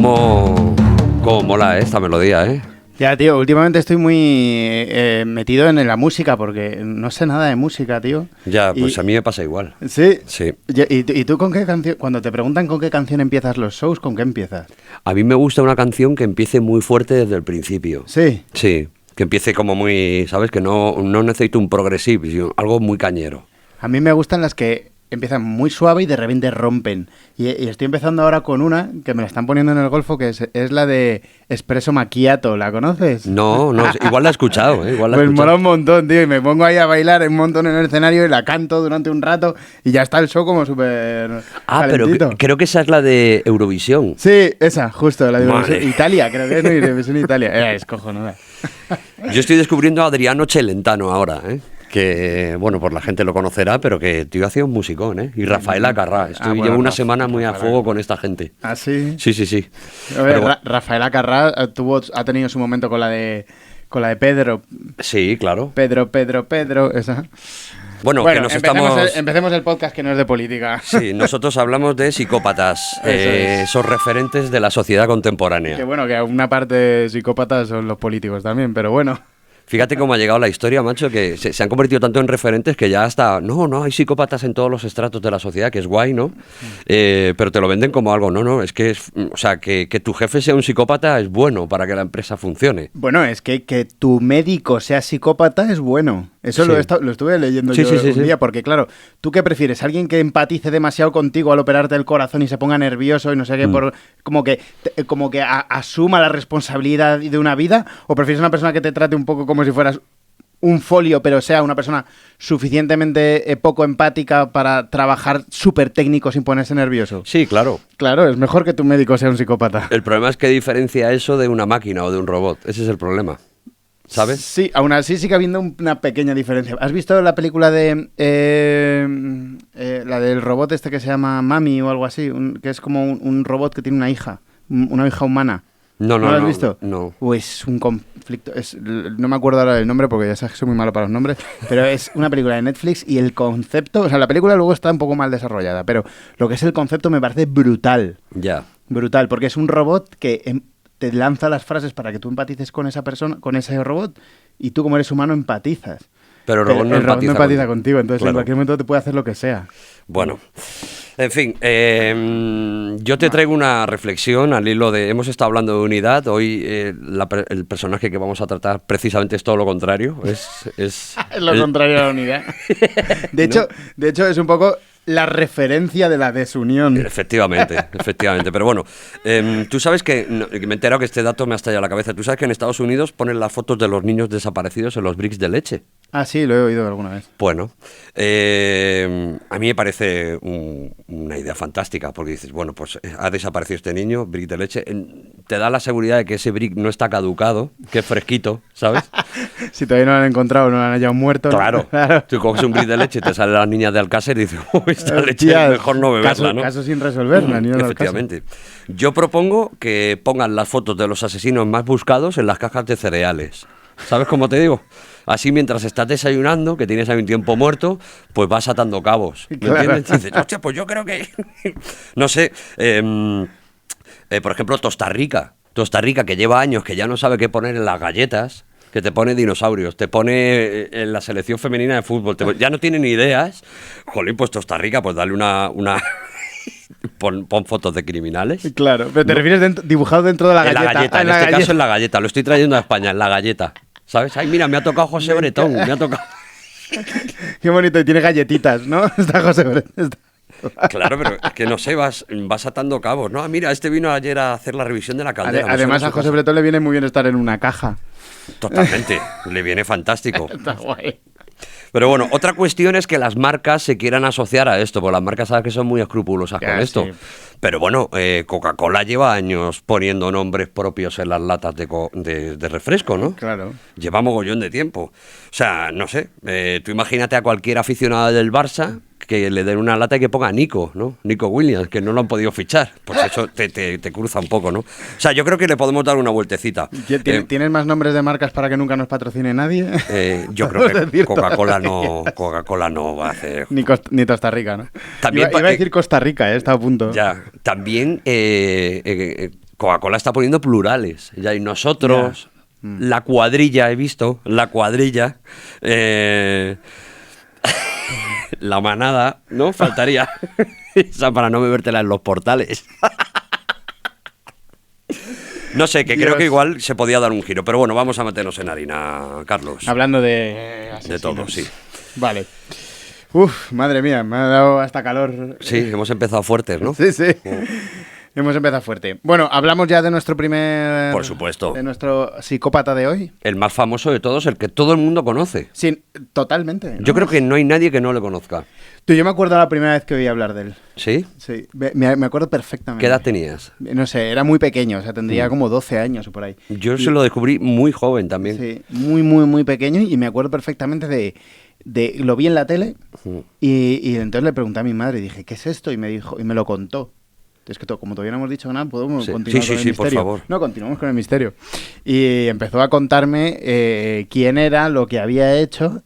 ¿Cómo mola esta melodía, eh? Ya, tío, últimamente estoy muy metido en la música porque no sé nada de música, tío. Ya, pues a mí me pasa igual. ¿Sí? Sí. ¿Y tú con qué canción? Cuando te preguntan con qué canción empiezas los shows, ¿con qué empiezas? A mí me gusta una canción que empiece muy fuerte desde el principio. ¿Sí? Sí, que empiece como muy, ¿sabes? Que no necesito un progresivo, sino algo muy cañero. A mí me gustan las que empiezan muy suave y de repente rompen. Y estoy empezando ahora con una que me la están poniendo en el Golfo, que es la de Espresso Macchiato. ¿La conoces? No, igual la he escuchado, ¿eh? Igual la he Pues escuchado. mola un montón, tío. Y me pongo ahí a bailar un montón en el escenario y la canto durante un rato y ya está el show como súper calentito. Pero creo que esa es la de Eurovisión. Sí, esa, justo, la de Madre. Italia, creo que es Eurovisión Italia. Es cojonuda. Yo estoy descubriendo a Adriano Celentano ahora, ¿eh? Que, bueno, pues la gente lo conocerá, pero que tío hacía un musicón, ¿eh? Y Rafaela Carrà. Bueno, Llevo una semana muy a fuego con esta gente. ¿Ah, sí? Sí. A ver, Pero, Rafaela Carrà ha tenido su momento con la de Pedro. sí, claro. Pedro, esa. Bueno, que nos empecemos el podcast que no es de política. Sí, nosotros hablamos de psicópatas, Eso esos referentes de la sociedad contemporánea. Que bueno, que una parte de psicópatas son los políticos también, pero bueno. Fíjate cómo ha llegado la historia, macho, que se han convertido tanto en referentes que ya hasta... No, hay psicópatas en todos los estratos de la sociedad, que es guay, ¿no? Pero te lo venden como algo, es que o sea, que tu jefe sea un psicópata es bueno para que la empresa funcione. Bueno, es que tu médico sea psicópata es bueno. Eso Sí. lo estuve leyendo Sí, yo sí. un día, porque claro, ¿tú qué prefieres? ¿Alguien que empatice demasiado contigo al operarte el corazón y se ponga nervioso y no sé qué, como que asuma la responsabilidad de una vida? ¿O prefieres una persona que te trate un poco como si fueras un folio, pero sea una persona suficientemente poco empática para trabajar súper técnico sin ponerse nervioso? Sí, claro. Claro, es mejor que tu médico sea un psicópata. El problema es que diferencia eso de una máquina o de un robot. Ese es el problema. ¿Sabes? Sí, aún así sigue habiendo una pequeña diferencia. ¿Has visto la película de la del robot este que se llama Mami o algo así? Que es como un robot que tiene una hija humana. No, ¿No lo has visto? No. Es un conflicto. No me acuerdo ahora del nombre porque ya sabes que soy muy malo para los nombres, pero es una película de Netflix y el concepto, o sea, la película luego está un poco mal desarrollada, pero lo que es el concepto me parece brutal. Ya. Brutal, porque es un robot que te lanza las frases para que tú empatices con esa persona, con ese robot, y tú como eres humano empatizas. Pero el robot no empatiza contigo, entonces claro. En cualquier momento te puede hacer lo que sea. Bueno, en fin, yo te traigo una reflexión al hilo de... Hemos estado hablando de unidad, hoy el personaje que vamos a tratar precisamente es todo lo contrario. Es lo contrario a la unidad. De hecho, es un poco la referencia de la desunión. Efectivamente. Pero bueno, tú sabes que me he enterado que este dato me ha estallado la cabeza. Tú sabes que en Estados Unidos ponen las fotos de los niños desaparecidos en los bricks de leche. Ah, sí, lo he oído alguna vez. Bueno, a mí me parece una idea fantástica, porque dices, bueno, pues ha desaparecido este niño, brick de leche, te da la seguridad de que ese brick no está caducado, que es fresquito, ¿sabes? Si todavía no lo han encontrado, no lo han hallado muerto. Claro. Tú coges un brick de leche, te salen las niñas de Alcácer y dices, esta leche es mejor no beberla, ¿no? Caso sin resolver, la niña de Alcácer. Efectivamente. Yo propongo que pongan las fotos de los asesinos más buscados en las cajas de cereales. ¿Sabes cómo te digo? Así mientras estás desayunando, que tienes ahí un tiempo muerto, pues vas atando cabos. ¿Me entiendes? Y dices, hostia, pues yo creo que... no sé, por ejemplo, Tosta Rica, que lleva años que ya no sabe qué poner en las galletas, que te pone dinosaurios, te pone en la selección femenina de fútbol, ya no tiene ni ideas. Jolín, pues Tosta Rica, pues dale una... Pon fotos de criminales. Claro, pero te refieres dibujado dentro de la galleta. En la galleta, en este caso en la galleta, lo estoy trayendo a España, en la galleta. ¿Sabes? Ay, mira, me ha tocado José Bretón, me ha tocado... Qué bonito, y tiene galletitas, ¿no? Está José Bretón. Claro, pero es que no sé, vas atando cabos, ¿no? Mira, este vino ayer a hacer la revisión de la caldera. Además, a José Bretón le viene muy bien estar en una caja. Totalmente, le viene fantástico. Está guay. Pero bueno, otra cuestión es que las marcas se quieran asociar a esto, porque las marcas sabes que son muy escrupulosas con esto. Sí. Pero bueno, Coca-Cola lleva años poniendo nombres propios en las latas de refresco, ¿no? Claro. Lleva mogollón de tiempo. O sea, no sé, tú imagínate a cualquier aficionado del Barça que le den una lata y que ponga Nico, ¿no? Nico Williams, que no lo han podido fichar. Pues eso te cruza un poco, ¿no? O sea, yo creo que le podemos dar una vueltecita. ¿Tienes más nombres de marcas para que nunca nos patrocine nadie? Yo creo que Coca-Cola no va a hacer... Ni Costa Rica, ¿no? También iba a decir Costa Rica, está a punto. Ya, también Coca-Cola está poniendo plurales. Ya hay nosotros, la cuadrilla, he visto, la cuadrilla, la manada, ¿no? Faltaría esa para no bebértela en los portales. No sé, que creo que igual se podía dar un giro, pero bueno, vamos a meternos en harina, Carlos. Hablando de asesinos. De todo, sí. Vale. Uf, madre mía, me ha dado hasta calor. Sí, hemos empezado fuertes, ¿no? Sí, sí. Hemos empezado fuerte. Bueno, hablamos ya de nuestro primer... Por supuesto. De nuestro psicópata de hoy. El más famoso de todos, el que todo el mundo conoce. Sí, totalmente, ¿no? Yo creo que no hay nadie que no le conozca. Tú, yo me acuerdo la primera vez que oí hablar de él. ¿Sí? Sí, me acuerdo perfectamente. ¿Qué edad tenías? No sé, era muy pequeño, o sea, tendría como 12 años o por ahí. Yo se lo descubrí muy joven también. Sí, muy, muy, muy pequeño y me acuerdo perfectamente de lo vi en la tele y entonces le pregunté a mi madre y dije, ¿qué es esto? Y me dijo, y me lo contó. Es que como todavía no hemos dicho nada, podemos continuar con el misterio. Por favor. No, continuamos con el misterio. Y empezó a contarme quién era, lo que había hecho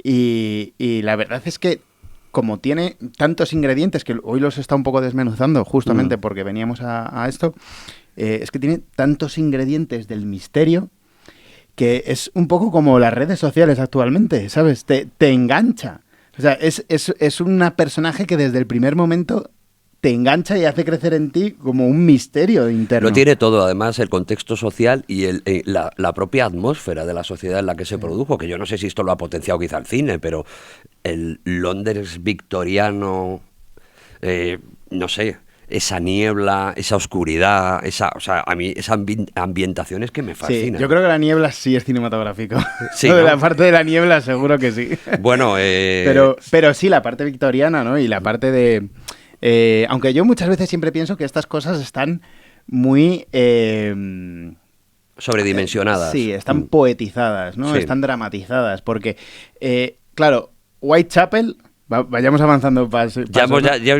y la verdad es que como tiene tantos ingredientes, que hoy los está un poco desmenuzando justamente porque veníamos a esto, es que tiene tantos ingredientes del misterio que es un poco como las redes sociales actualmente, ¿sabes? Te engancha. O sea, es un personaje que desde el primer momento te engancha y hace crecer en ti como un misterio interno. Lo tiene todo, además, el contexto social y la propia atmósfera de la sociedad en la que se produjo, que yo no sé si esto lo ha potenciado quizá el cine, pero el Londres victoriano, no sé, esa niebla, esa oscuridad, o sea, a mí esa ambientación es que me fascina. Sí, yo creo que la niebla sí es cinematográfico. Sí, ¿no? ¿no? La parte de la niebla seguro que sí. Bueno, pero sí, la parte victoriana, ¿no? Y la parte de... aunque yo muchas veces siempre pienso que estas cosas están muy... sobredimensionadas. Sí, están poetizadas, ¿no? Sí. Están dramatizadas, porque, claro, Whitechapel... Vayamos avanzando paso. Ya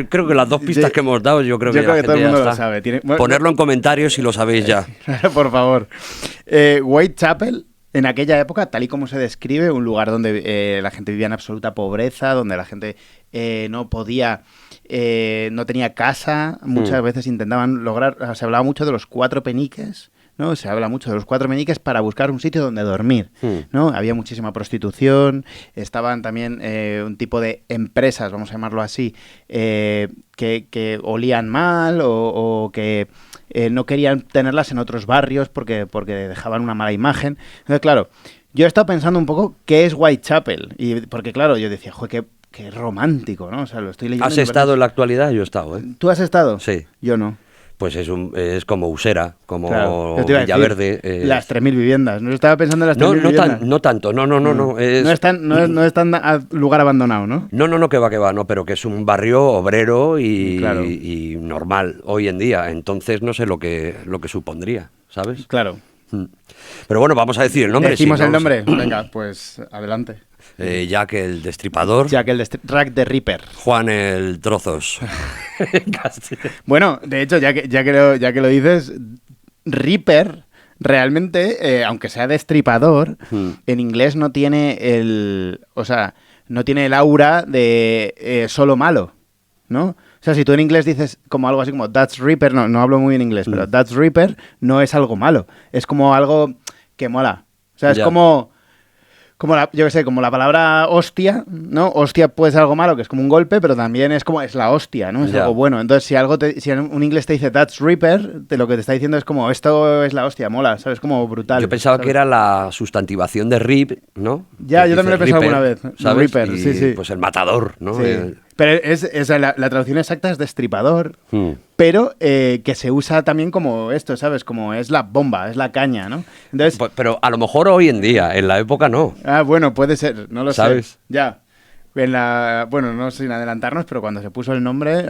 creo que las dos pistas que hemos dado, yo creo que todo el mundo ya lo está. sabe. Ponerlo en comentarios si lo sabéis ya. Por favor. Whitechapel, en aquella época, tal y como se describe, un lugar donde la gente vivía en absoluta pobreza, donde la gente no podía, no tenía casa, muchas veces intentaban lograr, o sea, se hablaba mucho de los 4 peniques, ¿no? Se habla mucho de los 4 meñiques para buscar un sitio donde dormir, ¿no? Había muchísima prostitución, estaban también un tipo de empresas, vamos a llamarlo así, que olían mal o que no querían tenerlas en otros barrios porque dejaban una mala imagen. Entonces, claro, yo he estado pensando un poco qué es Whitechapel, y porque claro, yo decía, joder, qué romántico, ¿no? O sea, lo estoy leyendo. ¿Has estado en la actualidad? Yo he estado, ¿eh? ¿Tú has estado? Sí. Yo no. Pues es como Usera, como Claro, Villaverde. Las 3.000 viviendas. No estaba pensando en las 3.000 viviendas. No tanto, no. No están a lugar abandonado, ¿no? No, que va, no, pero que es un barrio obrero Claro. y normal hoy en día. Entonces no sé lo que supondría, ¿sabes? Claro. Pero bueno, vamos a decir el nombre. ¿Decimos sí, el vamos nombre? Venga, pues adelante. Jack el Destripador. Jack el Rack the Ripper. Juan el Trozos. Bueno, de hecho, ya que lo dices, Ripper realmente, aunque sea destripador, en inglés no tiene no tiene el aura de solo malo, ¿no? O sea, si tú en inglés dices como algo así como That's Ripper, no hablo muy bien inglés, pero That's Ripper no es algo malo, es como algo que mola. O sea, es como yo qué sé, como la palabra hostia, ¿no? Hostia puede ser algo malo, que es como un golpe, pero también es la hostia, ¿no? Es algo bueno. Entonces, si en un inglés te dice That's Ripper, lo que te está diciendo es como, esto es la hostia, mola, ¿sabes? Como brutal. Yo pensaba ¿sabes? que era la sustantivación de Rip, ¿no? Ya, yo también lo he pensado Ripper, alguna vez. ¿sabes? Ripper, Y, sí. pues el matador, ¿no? Sí. Pero la traducción exacta es destripador, pero que se usa también como esto, ¿sabes? Como es la bomba, es la caña, ¿no? Entonces, pero a lo mejor hoy en día, en la época no. Bueno, puede ser, no lo ¿Sabes? sé. Ya. Bueno, no sin adelantarnos, pero cuando se puso el nombre,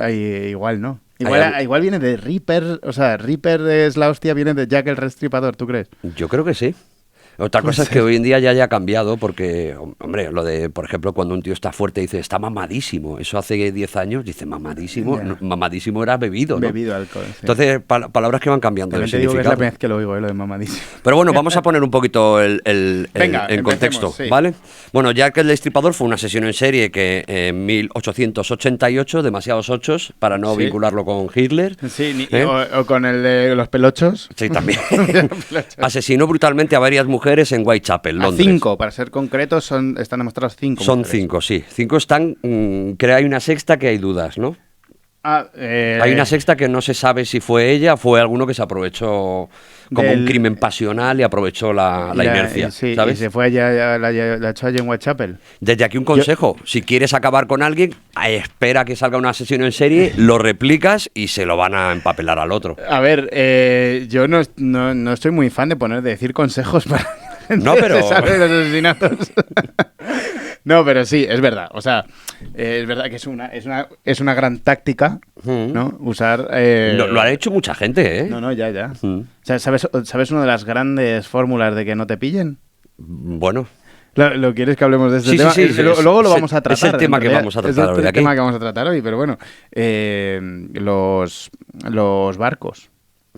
igual no. Igual viene de Ripper, o sea, Ripper es la hostia, viene de Jack el Destripador, ¿tú crees? Yo creo que sí. Otra cosa es que hoy en día ya haya cambiado porque, hombre, lo de, por ejemplo, cuando un tío está fuerte dice, está mamadísimo. Eso hace 10 años dice, mamadísimo. Ya. No, mamadísimo era bebido, ¿no? Bebido alcohol, sí. Entonces, palabras que van cambiando de También te digo que es la significado. primera vez que lo oigo, lo de mamadísimo. Pero bueno, vamos a poner un poquito Venga, en contexto, empecemos, sí. ¿vale? Bueno, Jack el Destripador fue un asesino en serie que en 1888, demasiados ochos para no Sí. vincularlo con Hitler. Sí, ¿eh? o con el de los pelochos. Sí, también. Asesinó brutalmente a varias mujeres en Whitechapel, A Londres. 5, para ser concretos, están demostrados 5. Son 5, sí. 5 están... que hay una sexta que hay dudas, ¿no? Hay una sexta que no se sabe si fue ella o fue alguno que se aprovechó como un crimen pasional y aprovechó la inercia, sí, ¿sabes? y se fue allá, la echó allí en Whitechapel. Desde aquí un consejo, si quieres acabar con alguien, espera que salga un asesino en serie, lo replicas y se lo van a empapelar al otro. A ver, yo no estoy muy fan de decir consejos para que la No, gente pero- se salve de los asesinatos. No, pero sí, es verdad. O sea, es verdad que es una gran táctica, ¿no? Usar... Lo ha hecho mucha gente, ¿eh? No, ya. Mm. O sea, ¿sabes una de las grandes fórmulas de que no te pillen? Bueno, ¿Lo quieres que hablemos de este Sí, tema? sí, sí, Luego lo es vamos a el tratar. tema en que realidad. vamos a tratar Es hoy el aquí. tema que vamos a tratar hoy, pero bueno. Los barcos.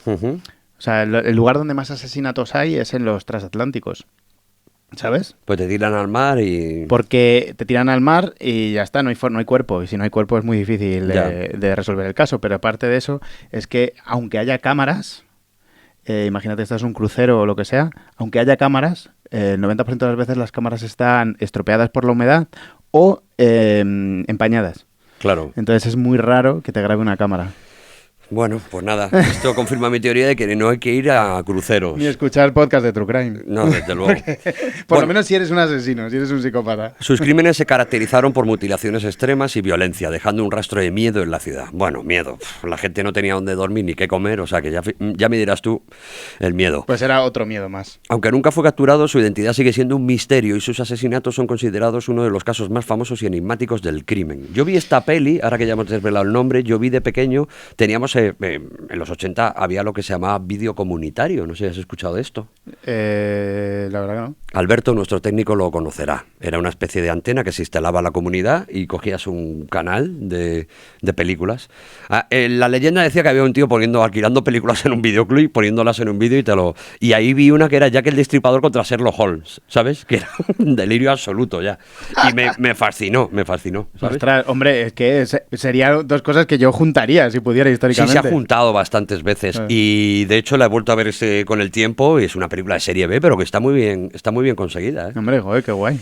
ujú. O sea, el lugar donde más asesinatos hay es en los transatlánticos. ¿Sabes? Pues te tiran al mar y... Porque te tiran al mar y ya está, no hay cuerpo. Y si no hay cuerpo es muy difícil Ya. de resolver el caso. Pero aparte de eso, es que aunque haya cámaras, imagínate, estás en un crucero o lo que sea, aunque haya cámaras, el 90% de las veces las cámaras están estropeadas por la humedad o empañadas. Claro. Entonces es muy raro que te grabe una cámara. Bueno, pues nada, esto confirma mi teoría de que no hay que ir a cruceros. Ni escuchar podcast de True Crime. No, desde luego. Por Bueno. lo menos si eres un asesino, si eres un psicópata. Sus crímenes se caracterizaron por mutilaciones extremas y violencia, dejando un rastro de miedo en la ciudad. Bueno, miedo. La gente no tenía dónde dormir ni qué comer, o sea que ya me dirás tú el miedo. Pues era otro miedo más. Aunque nunca fue capturado, su identidad sigue siendo un misterio y sus asesinatos son considerados uno de los casos más famosos y enigmáticos del crimen. Yo vi esta peli, ahora que ya hemos desvelado el nombre, yo vi de pequeño, teníamos en los 80 había lo que se llamaba vídeo comunitario, no sé si has escuchado de esto. La verdad que no. Alberto, nuestro técnico, lo conocerá. Era una especie de antena que se instalaba en la comunidad y cogías un canal de películas. La leyenda decía que había un tío alquilando películas en un videoclip, poniéndolas en un vídeo y ahí vi una que era Jack el Destripador contra Sherlock Holmes, ¿sabes? Que era un delirio absoluto ya. Y me fascinó, ¿sabes? Ostras, hombre, es que serían dos cosas que yo juntaría si pudiera Sí, históricamente. se ha juntado bastantes veces y de hecho la he vuelto a ver con el tiempo y es una película de serie B, pero que está muy bien conseguida, ¿eh? Hombre, joder, qué guay.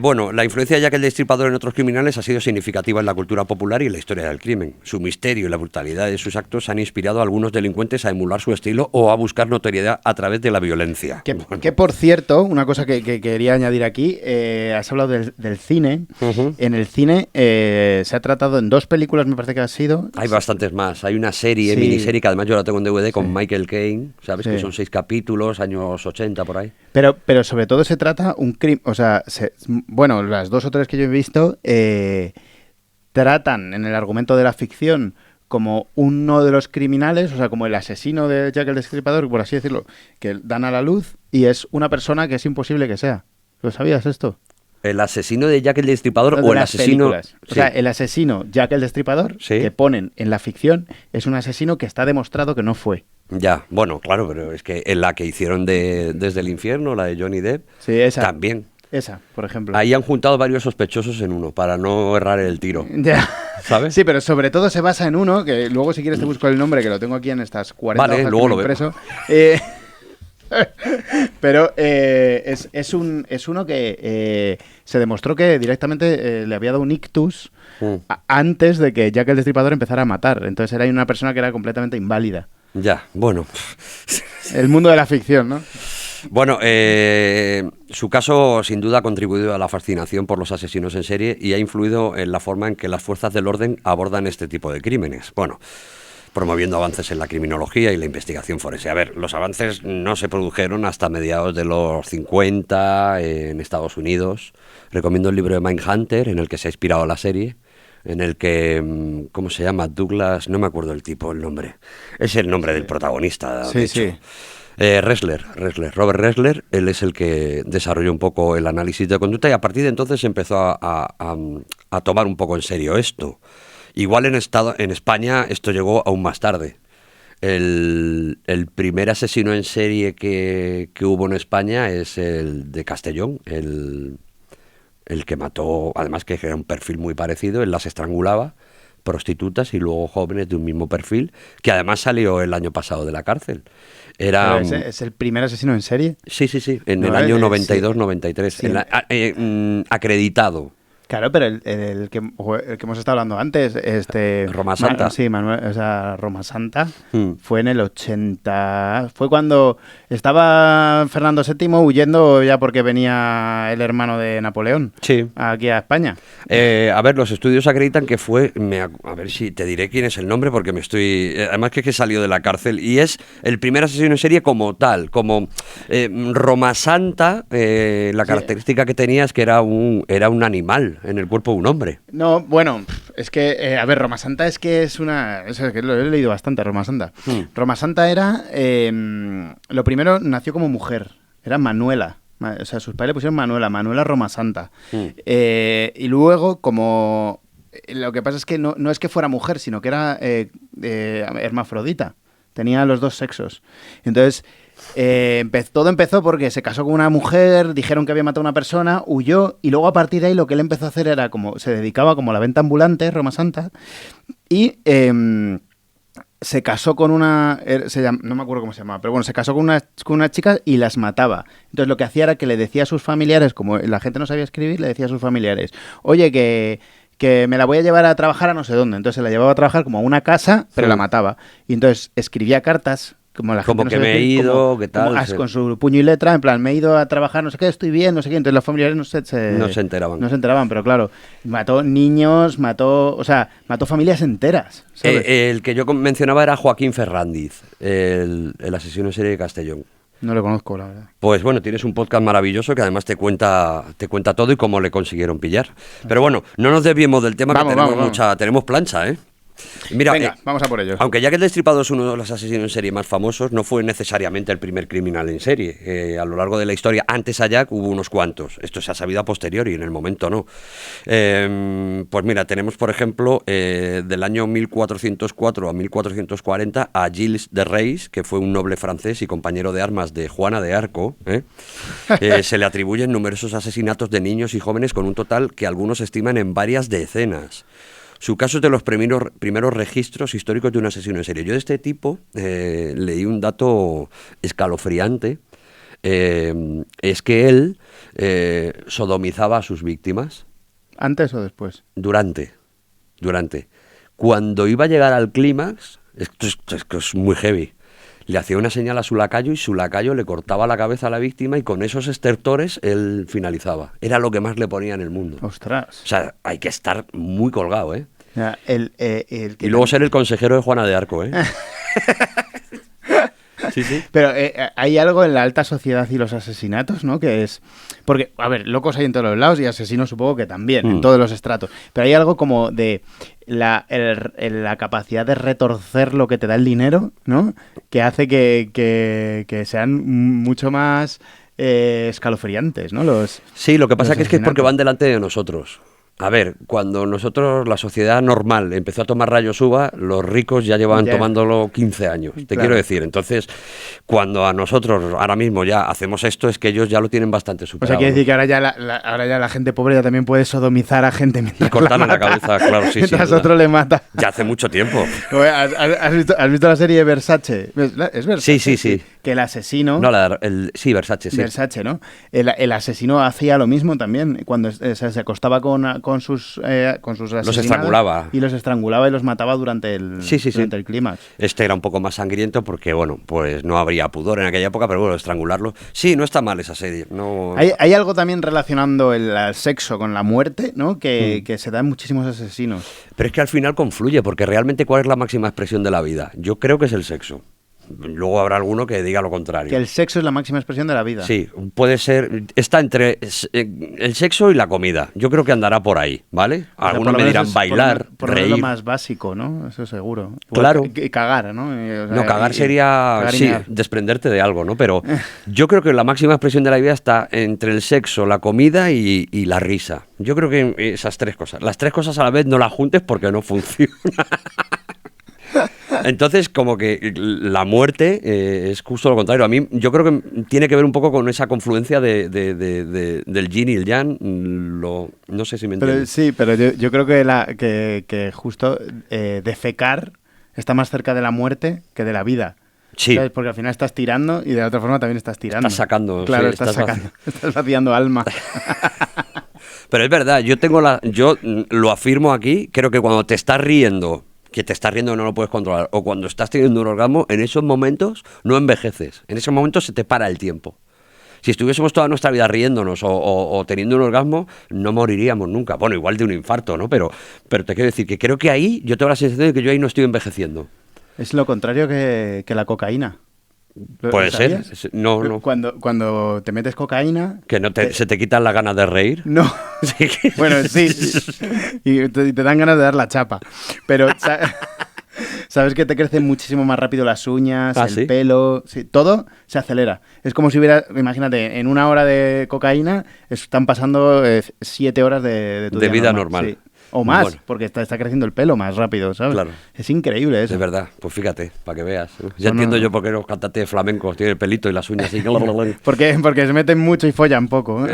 Bueno, la influencia de Jack el Destripador en otros criminales ha sido significativa en la cultura popular y en la historia del crimen. Su misterio y la brutalidad de sus actos han inspirado a algunos delincuentes a emular su estilo o a buscar notoriedad a través de la violencia. Que por cierto, una cosa que quería añadir aquí, has hablado del cine. Ujú. En el cine se ha tratado en 2 películas, me parece que ha sido. Hay bastantes más. Hay una serie, Sí. miniserie, que además yo la tengo en DVD con Michael Caine, ¿sabes? Sí. Que son 6 capítulos, años 80 por ahí. Pero sobre todo se trata un crimen, o sea, bueno, las 2 o 3 que yo he visto tratan en el argumento de la ficción como uno de los criminales, o sea, como el asesino de Jack el Destripador, por así decirlo, que dan a la luz y es una persona que es imposible que sea. ¿Lo sabías esto? ¿El asesino de Jack el Destripador De o el las asesino...? películas. O sea, el asesino Jack el Destripador Sí. que ponen en la ficción es un asesino que está demostrado que no fue. Ya, bueno, claro, pero es que en la que hicieron Desde el Infierno, la de Johnny Depp, Sí, esa. también. Esa, por ejemplo. Ahí han juntado varios sospechosos en uno, para no errar el tiro. Ya. ¿Sabes? Sí, pero sobre todo se basa en uno, que luego si quieres te busco el nombre, que lo tengo aquí en estas 40 Vale, hojas luego que me lo he veo. impreso. Pero es uno que se demostró que directamente le había dado un ictus antes de que Jack el Destripador empezara a matar. Entonces era una persona que era completamente inválida. Ya, bueno. El mundo de la ficción, ¿no? Bueno, su caso sin duda ha contribuido a la fascinación por los asesinos en serie y ha influido en la forma en que las fuerzas del orden abordan este tipo de crímenes. Bueno, promoviendo avances en la criminología y la investigación forense. A ver, los avances no se produjeron hasta mediados de los 50 en Estados Unidos. Recomiendo el libro de Mindhunter, en el que se ha inspirado la serie, en el que, ¿cómo se llama? Douglas, no me acuerdo el nombre. Es el nombre del protagonista, de Sí, hecho. sí. Robert Ressler, él es el que desarrolló un poco el análisis de conducta y a partir de entonces empezó a tomar un poco en serio esto. Igual en España esto llegó aún más tarde. El primer asesino en serie que hubo en España es el de Castellón, el que mató, además que era un perfil muy parecido, él las estrangulaba, prostitutas y luego jóvenes de un mismo perfil, que además salió el año pasado de la cárcel. Era ¿Es el primer asesino en serie? Sí, en el año 92-93, sí. Acreditado. Claro, pero el que hemos estado hablando antes, Roma Santa. Roma Santa, fue en el 80. Fue cuando estaba Fernando VII huyendo ya porque venía el hermano de Napoleón aquí a España. A ver, los estudios acreditan que fue, a ver si te diré quién es el nombre porque me estoy... además que salió de la cárcel y es el primer asesino en serie como tal, como Roma Santa, la característica que tenía es que era un animal en el cuerpo de un hombre. No, bueno, es que, a ver, Roma Santa es que es una... Es que lo he leído bastante, Roma Santa. Roma Santa era... lo primero, nació como mujer. Era Manuela. O sea, sus padres le pusieron Manuela Roma Santa. Y luego, como... Lo que pasa es que no es que fuera mujer, sino que era hermafrodita. Tenía los dos sexos. Entonces... todo empezó porque se casó con una mujer, dijeron que había matado a una persona, huyó y luego a partir de ahí lo que él empezó a hacer era como se dedicaba como a la venta ambulante, Roma Santa, y se casó con una... no me acuerdo cómo se llamaba, pero bueno, se casó con una chica y las mataba. Entonces lo que hacía era que le decía a sus familiares, como la gente no sabía escribir, le decía a sus familiares, oye, que me la voy a llevar a trabajar a no sé dónde. Entonces se la llevaba a trabajar como a una casa, pero la mataba. Y entonces escribía cartas como la gente como no que me he ido, ¿qué tal? Con su puño y letra, en plan, me he ido a trabajar, no sé qué, estoy bien, no sé qué. Entonces los familiares no se enteraban. No se enteraban, pero claro, mató niños, mató familias enteras, ¿sabes? El que yo mencionaba era Joaquín Ferrandiz, el asesino en serie de Castellón. No lo conozco, la verdad. Pues bueno, tienes un podcast maravilloso que además te cuenta todo y cómo le consiguieron pillar. Pero bueno, no nos desviemos del tema, tenemos plancha, ¿eh? Mira, venga, vamos a por ello. Aunque Jack el Destripador es uno de los asesinos en serie más famosos, no fue necesariamente el primer criminal en serie. A lo largo de la historia, antes a Jack hubo unos cuantos. Esto se ha sabido a posteriori, en el momento no. Pues mira, tenemos por ejemplo del año 1404 a 1440 a Gilles de Rais, que fue un noble francés y compañero de armas de Juana de Arco. Se le atribuyen numerosos asesinatos de niños y jóvenes con un total que algunos estiman en varias decenas. Su caso es de los primeros registros históricos de un asesino en serie. Yo de este tipo leí un dato escalofriante. Es que él sodomizaba a sus víctimas. ¿Antes o después? Durante. Cuando iba a llegar al clímax, esto es muy heavy, le hacía una señal a su lacayo y su lacayo le cortaba la cabeza a la víctima y con esos estertores él finalizaba. Era lo que más le ponía en el mundo. ¡Ostras! O sea, hay que estar muy colgado, ¿eh? Ya, y luego ser el consejero de Juana de Arco, ¿eh? Sí. Pero hay algo en la alta sociedad y los asesinatos, ¿no? Que es... Porque, a ver, locos hay en todos los lados y asesinos supongo que también, en todos los estratos. Pero hay algo como de la capacidad de retorcer lo que te da el dinero, ¿no? Que hace que sean mucho más escalofriantes, ¿no? Sí, lo que pasa que es porque van delante de nosotros. A ver, cuando nosotros, la sociedad normal, empezó a tomar rayos uva, los ricos ya llevaban tomándolo 15 años, quiero decir. Entonces, cuando a nosotros ahora mismo ya hacemos esto, es que ellos ya lo tienen bastante superado. O sea, quiere decir que ahora ya la gente pobre ya también puede sodomizar a gente mientras y cortarle la cabeza, claro, sí. Mientras otro le mata. Ya hace mucho tiempo. ¿Has visto la serie Versace? ¿Es Versace? Sí. Que el asesino... No, sí, Versace, sí. Versace, ¿no? El asesino hacía lo mismo también, cuando se acostaba con sus asesinados. Los estrangulaba. Y los estrangulaba y los mataba durante el clímax. Este era un poco más sangriento porque, bueno, pues no habría pudor en aquella época, pero bueno, estrangularlo... Sí, no está mal esa serie. No... Hay algo también relacionando el sexo con la muerte, ¿no? Que se da en muchísimos asesinos. Pero es que al final confluye, porque realmente ¿cuál es la máxima expresión de la vida? Yo creo que es el sexo. Luego habrá alguno que diga lo contrario. Que el sexo es la máxima expresión de la vida. Sí, puede ser, está entre el sexo y la comida. Yo creo que andará por ahí, ¿vale? O sea, Algunos por lo me menos dirán es bailar, por lo menos reír. lo más básico, ¿no? Eso seguro. Igual Claro. que cagar, ¿no? O sea, No, cagar sería, cagar y sí, mear. desprenderte de algo, ¿no? Pero yo creo que la máxima expresión de la vida está entre el sexo, la comida y la risa. Yo creo que esas tres cosas. Las tres cosas a la vez no las juntes porque no funciona. Entonces, como que la muerte es justo lo contrario. A mí, yo creo que tiene que ver un poco con esa confluencia del yin y el yang. No sé si me Pero, entiendes. sí, pero yo creo que justo defecar está más cerca de la muerte que de la vida. Sí. ¿Sabes? Porque al final estás tirando y de la otra forma también estás tirando. Estás sacando, Claro, sí, estás estás sacando. Estás vaciando alma. Pero es verdad, yo lo afirmo aquí, creo que cuando te estás riendo, que te estás riendo y no lo puedes controlar, o cuando estás teniendo un orgasmo, en esos momentos no envejeces, en esos momentos se te para el tiempo. Si estuviésemos toda nuestra vida riéndonos o teniendo un orgasmo, no moriríamos nunca. Bueno, igual de un infarto, ¿no? Pero te quiero decir que creo que ahí, yo tengo la sensación de que yo ahí no estoy envejeciendo. Es lo contrario que la cocaína. Puede ¿Sabías? ser, no. Cuando te metes cocaína... Que se te quitan las ganas de reír. No. Sí. Bueno, sí. Y te dan ganas de dar la chapa. Pero sabes que te crecen muchísimo más rápido las uñas, ¿Ah, el sí? pelo, sí, todo se acelera. Es como si hubiera, imagínate, en una hora de cocaína están pasando 7 horas de tu De día vida normal. normal. Sí. O más, Bueno. porque está creciendo el pelo más rápido, ¿sabes? Claro. Es increíble eso. Es verdad, pues fíjate, para que veas. Ya Son entiendo unos- yo por qué los cantantes de flamencos tienen el pelito y las uñas así. Porque se meten mucho y follan poco.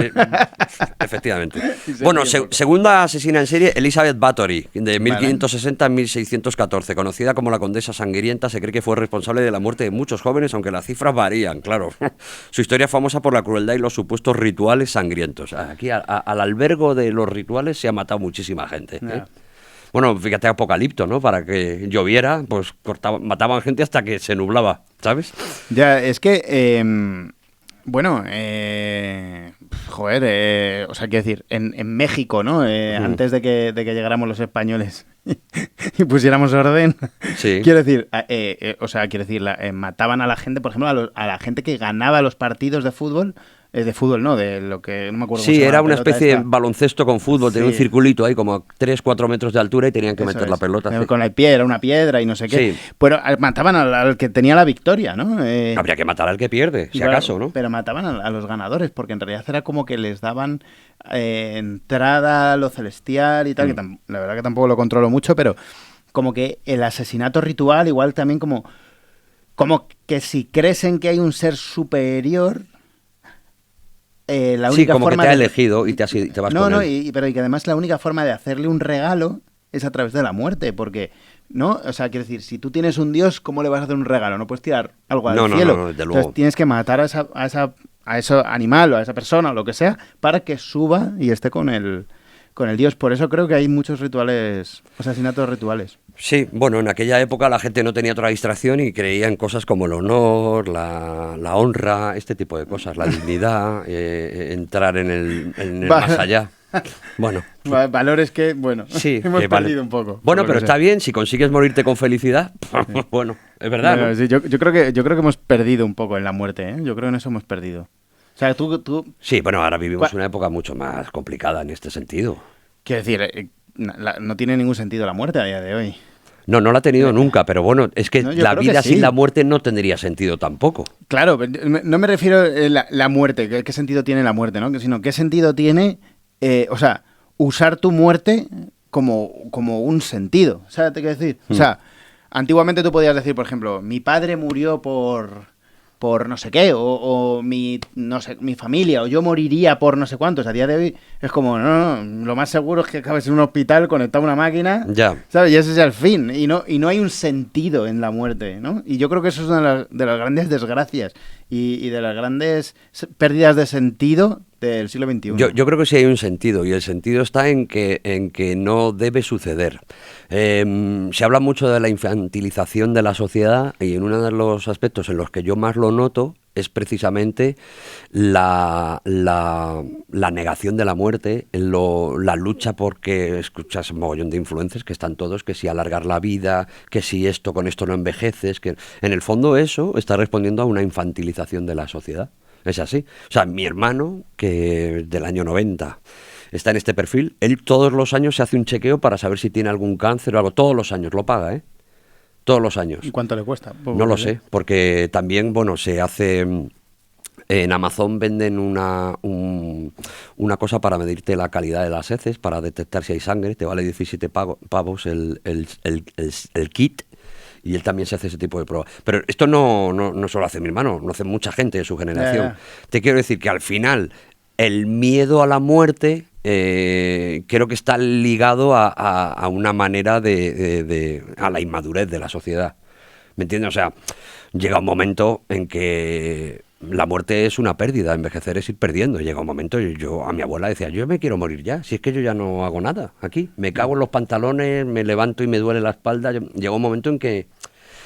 Efectivamente. Y se Bueno, ríen poco. segunda asesina en serie, Elizabeth Bathory, de 1560 a 1614. Conocida como la Condesa Sangrienta, se cree que fue responsable de la muerte de muchos jóvenes, aunque las cifras varían, claro. Su historia es famosa por la crueldad y los supuestos rituales sangrientos. Aquí, al albergo de los rituales, se ha matado muchísima gente. Ya. Bueno, fíjate Apocalipto, ¿no? Para que lloviera, pues mataban gente hasta que se nublaba, ¿sabes? Ya, es que, bueno, o sea, quiero decir, en México, ¿no? Antes de que llegáramos los españoles y pusiéramos orden, Sí. quiero decir, quiero decir, mataban a la gente, por ejemplo, a la gente que ganaba los partidos de fútbol no, de lo que, no me acuerdo cómo se Sí, llama era la una pelota especie de esta. baloncesto con fútbol, tenía un Sí. circulito ahí como 3-4 metros de altura y tenían que Eso meter la es. pelota. Sí. Con la piedra, una piedra y no sé qué. Sí. Pero mataban al que tenía la victoria, ¿no? Habría que matar al que pierde, si Claro, acaso, ¿no? Pero mataban a los ganadores, porque en realidad era como que les daban entrada a lo celestial y tal, que la verdad que tampoco lo controlo mucho, pero como que el asesinato ritual, igual también como que si crees en que hay un ser superior, la única Sí, como que forma te ha de... elegido y te vas No, con no, él. pero y que además la única forma de hacerle un regalo es a través de la muerte, porque, ¿no? O sea, quiero decir, si tú tienes un dios, ¿cómo le vas a hacer un regalo? No puedes tirar algo al No, no, cielo. no, desde luego. Entonces tienes que matar a ese animal o a esa persona o lo que sea para que suba y esté con el dios. Por eso creo que hay muchos rituales, asesinatos rituales. Sí, bueno, en aquella época la gente no tenía otra distracción y creía en cosas como el honor, la honra, este tipo de cosas, la dignidad, entrar en el Va- más allá. Bueno, Valores que, bueno, sí, hemos que vale. perdido un poco. Bueno, por lo pero que está sea. bien, si consigues morirte con felicidad, bueno, es verdad, Bueno, ¿no? sí, yo creo que hemos perdido un poco en la muerte, ¿eh? Yo creo que en eso hemos perdido. O sea, tú Sí, bueno, ahora vivimos ¿Cuál- una época mucho más complicada en este sentido. quiero decir, no tiene ningún sentido la muerte a día de hoy. No la ha tenido nunca, pero bueno, es que No, yo la creo que vida sí. sin la muerte no tendría sentido tampoco. Claro, pero no me refiero a la muerte, qué sentido tiene la muerte, ¿no? Sino qué sentido tiene, usar tu muerte como un sentido. ¿Sabes qué quiero decir? O sea, antiguamente tú podías decir, por ejemplo, mi padre murió por no sé qué, o mi familia, o yo moriría por no sé cuántos. A día de hoy es como, no, lo más seguro es que acabes en un hospital conectado a una máquina, Ya. ¿sabes? Y ese es el fin, y no hay un sentido en la muerte, ¿no? Y yo creo que eso es una de las grandes desgracias y de las grandes pérdidas de sentido del siglo XXI. Yo creo que sí hay un sentido, y el sentido está en que no debe suceder. Se habla mucho de la infantilización de la sociedad, y en uno de los aspectos en los que yo más lo noto es precisamente la negación de la muerte, la lucha porque escuchas un mogollón de influencers que están todos, que si alargar la vida, que si esto con esto no envejeces, que en el fondo eso está respondiendo a una infantilización de la sociedad. Es así. O sea, mi hermano, que del año 90 está en este perfil, él todos los años se hace un chequeo para saber si tiene algún cáncer o algo. Todos los años, lo paga, ¿eh? Todos los años. ¿Y cuánto le cuesta? No lo sé, porque también, bueno, se hace... En Amazon venden una cosa para medirte la calidad de las heces, para detectar si hay sangre. Te vale 17 pavos el kit. Y él también se hace ese tipo de pruebas. Pero esto no solo hace mi hermano, lo hace mucha gente de su generación. Te quiero decir que al final el miedo a la muerte creo que está ligado a una manera a la inmadurez de la sociedad. ¿Me entiendes? O sea, llega un momento en que la muerte es una pérdida, envejecer es ir perdiendo. Llega un momento, yo a mi abuela decía, yo me quiero morir ya, si es que yo ya no hago nada aquí. Me cago en los pantalones, me levanto y me duele la espalda. Llega un momento en que...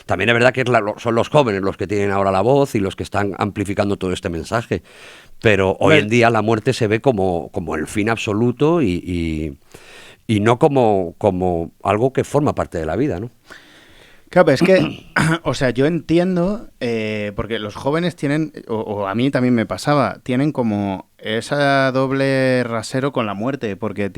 También es verdad que son los jóvenes los que tienen ahora la voz y los que están amplificando todo este mensaje. Pero hoy en día la muerte se ve como el fin absoluto y no como algo que forma parte de la vida, ¿no? Claro, es que, o sea, yo entiendo, porque los jóvenes tienen, o a mí también me pasaba, tienen como esa doble rasero con la muerte, porque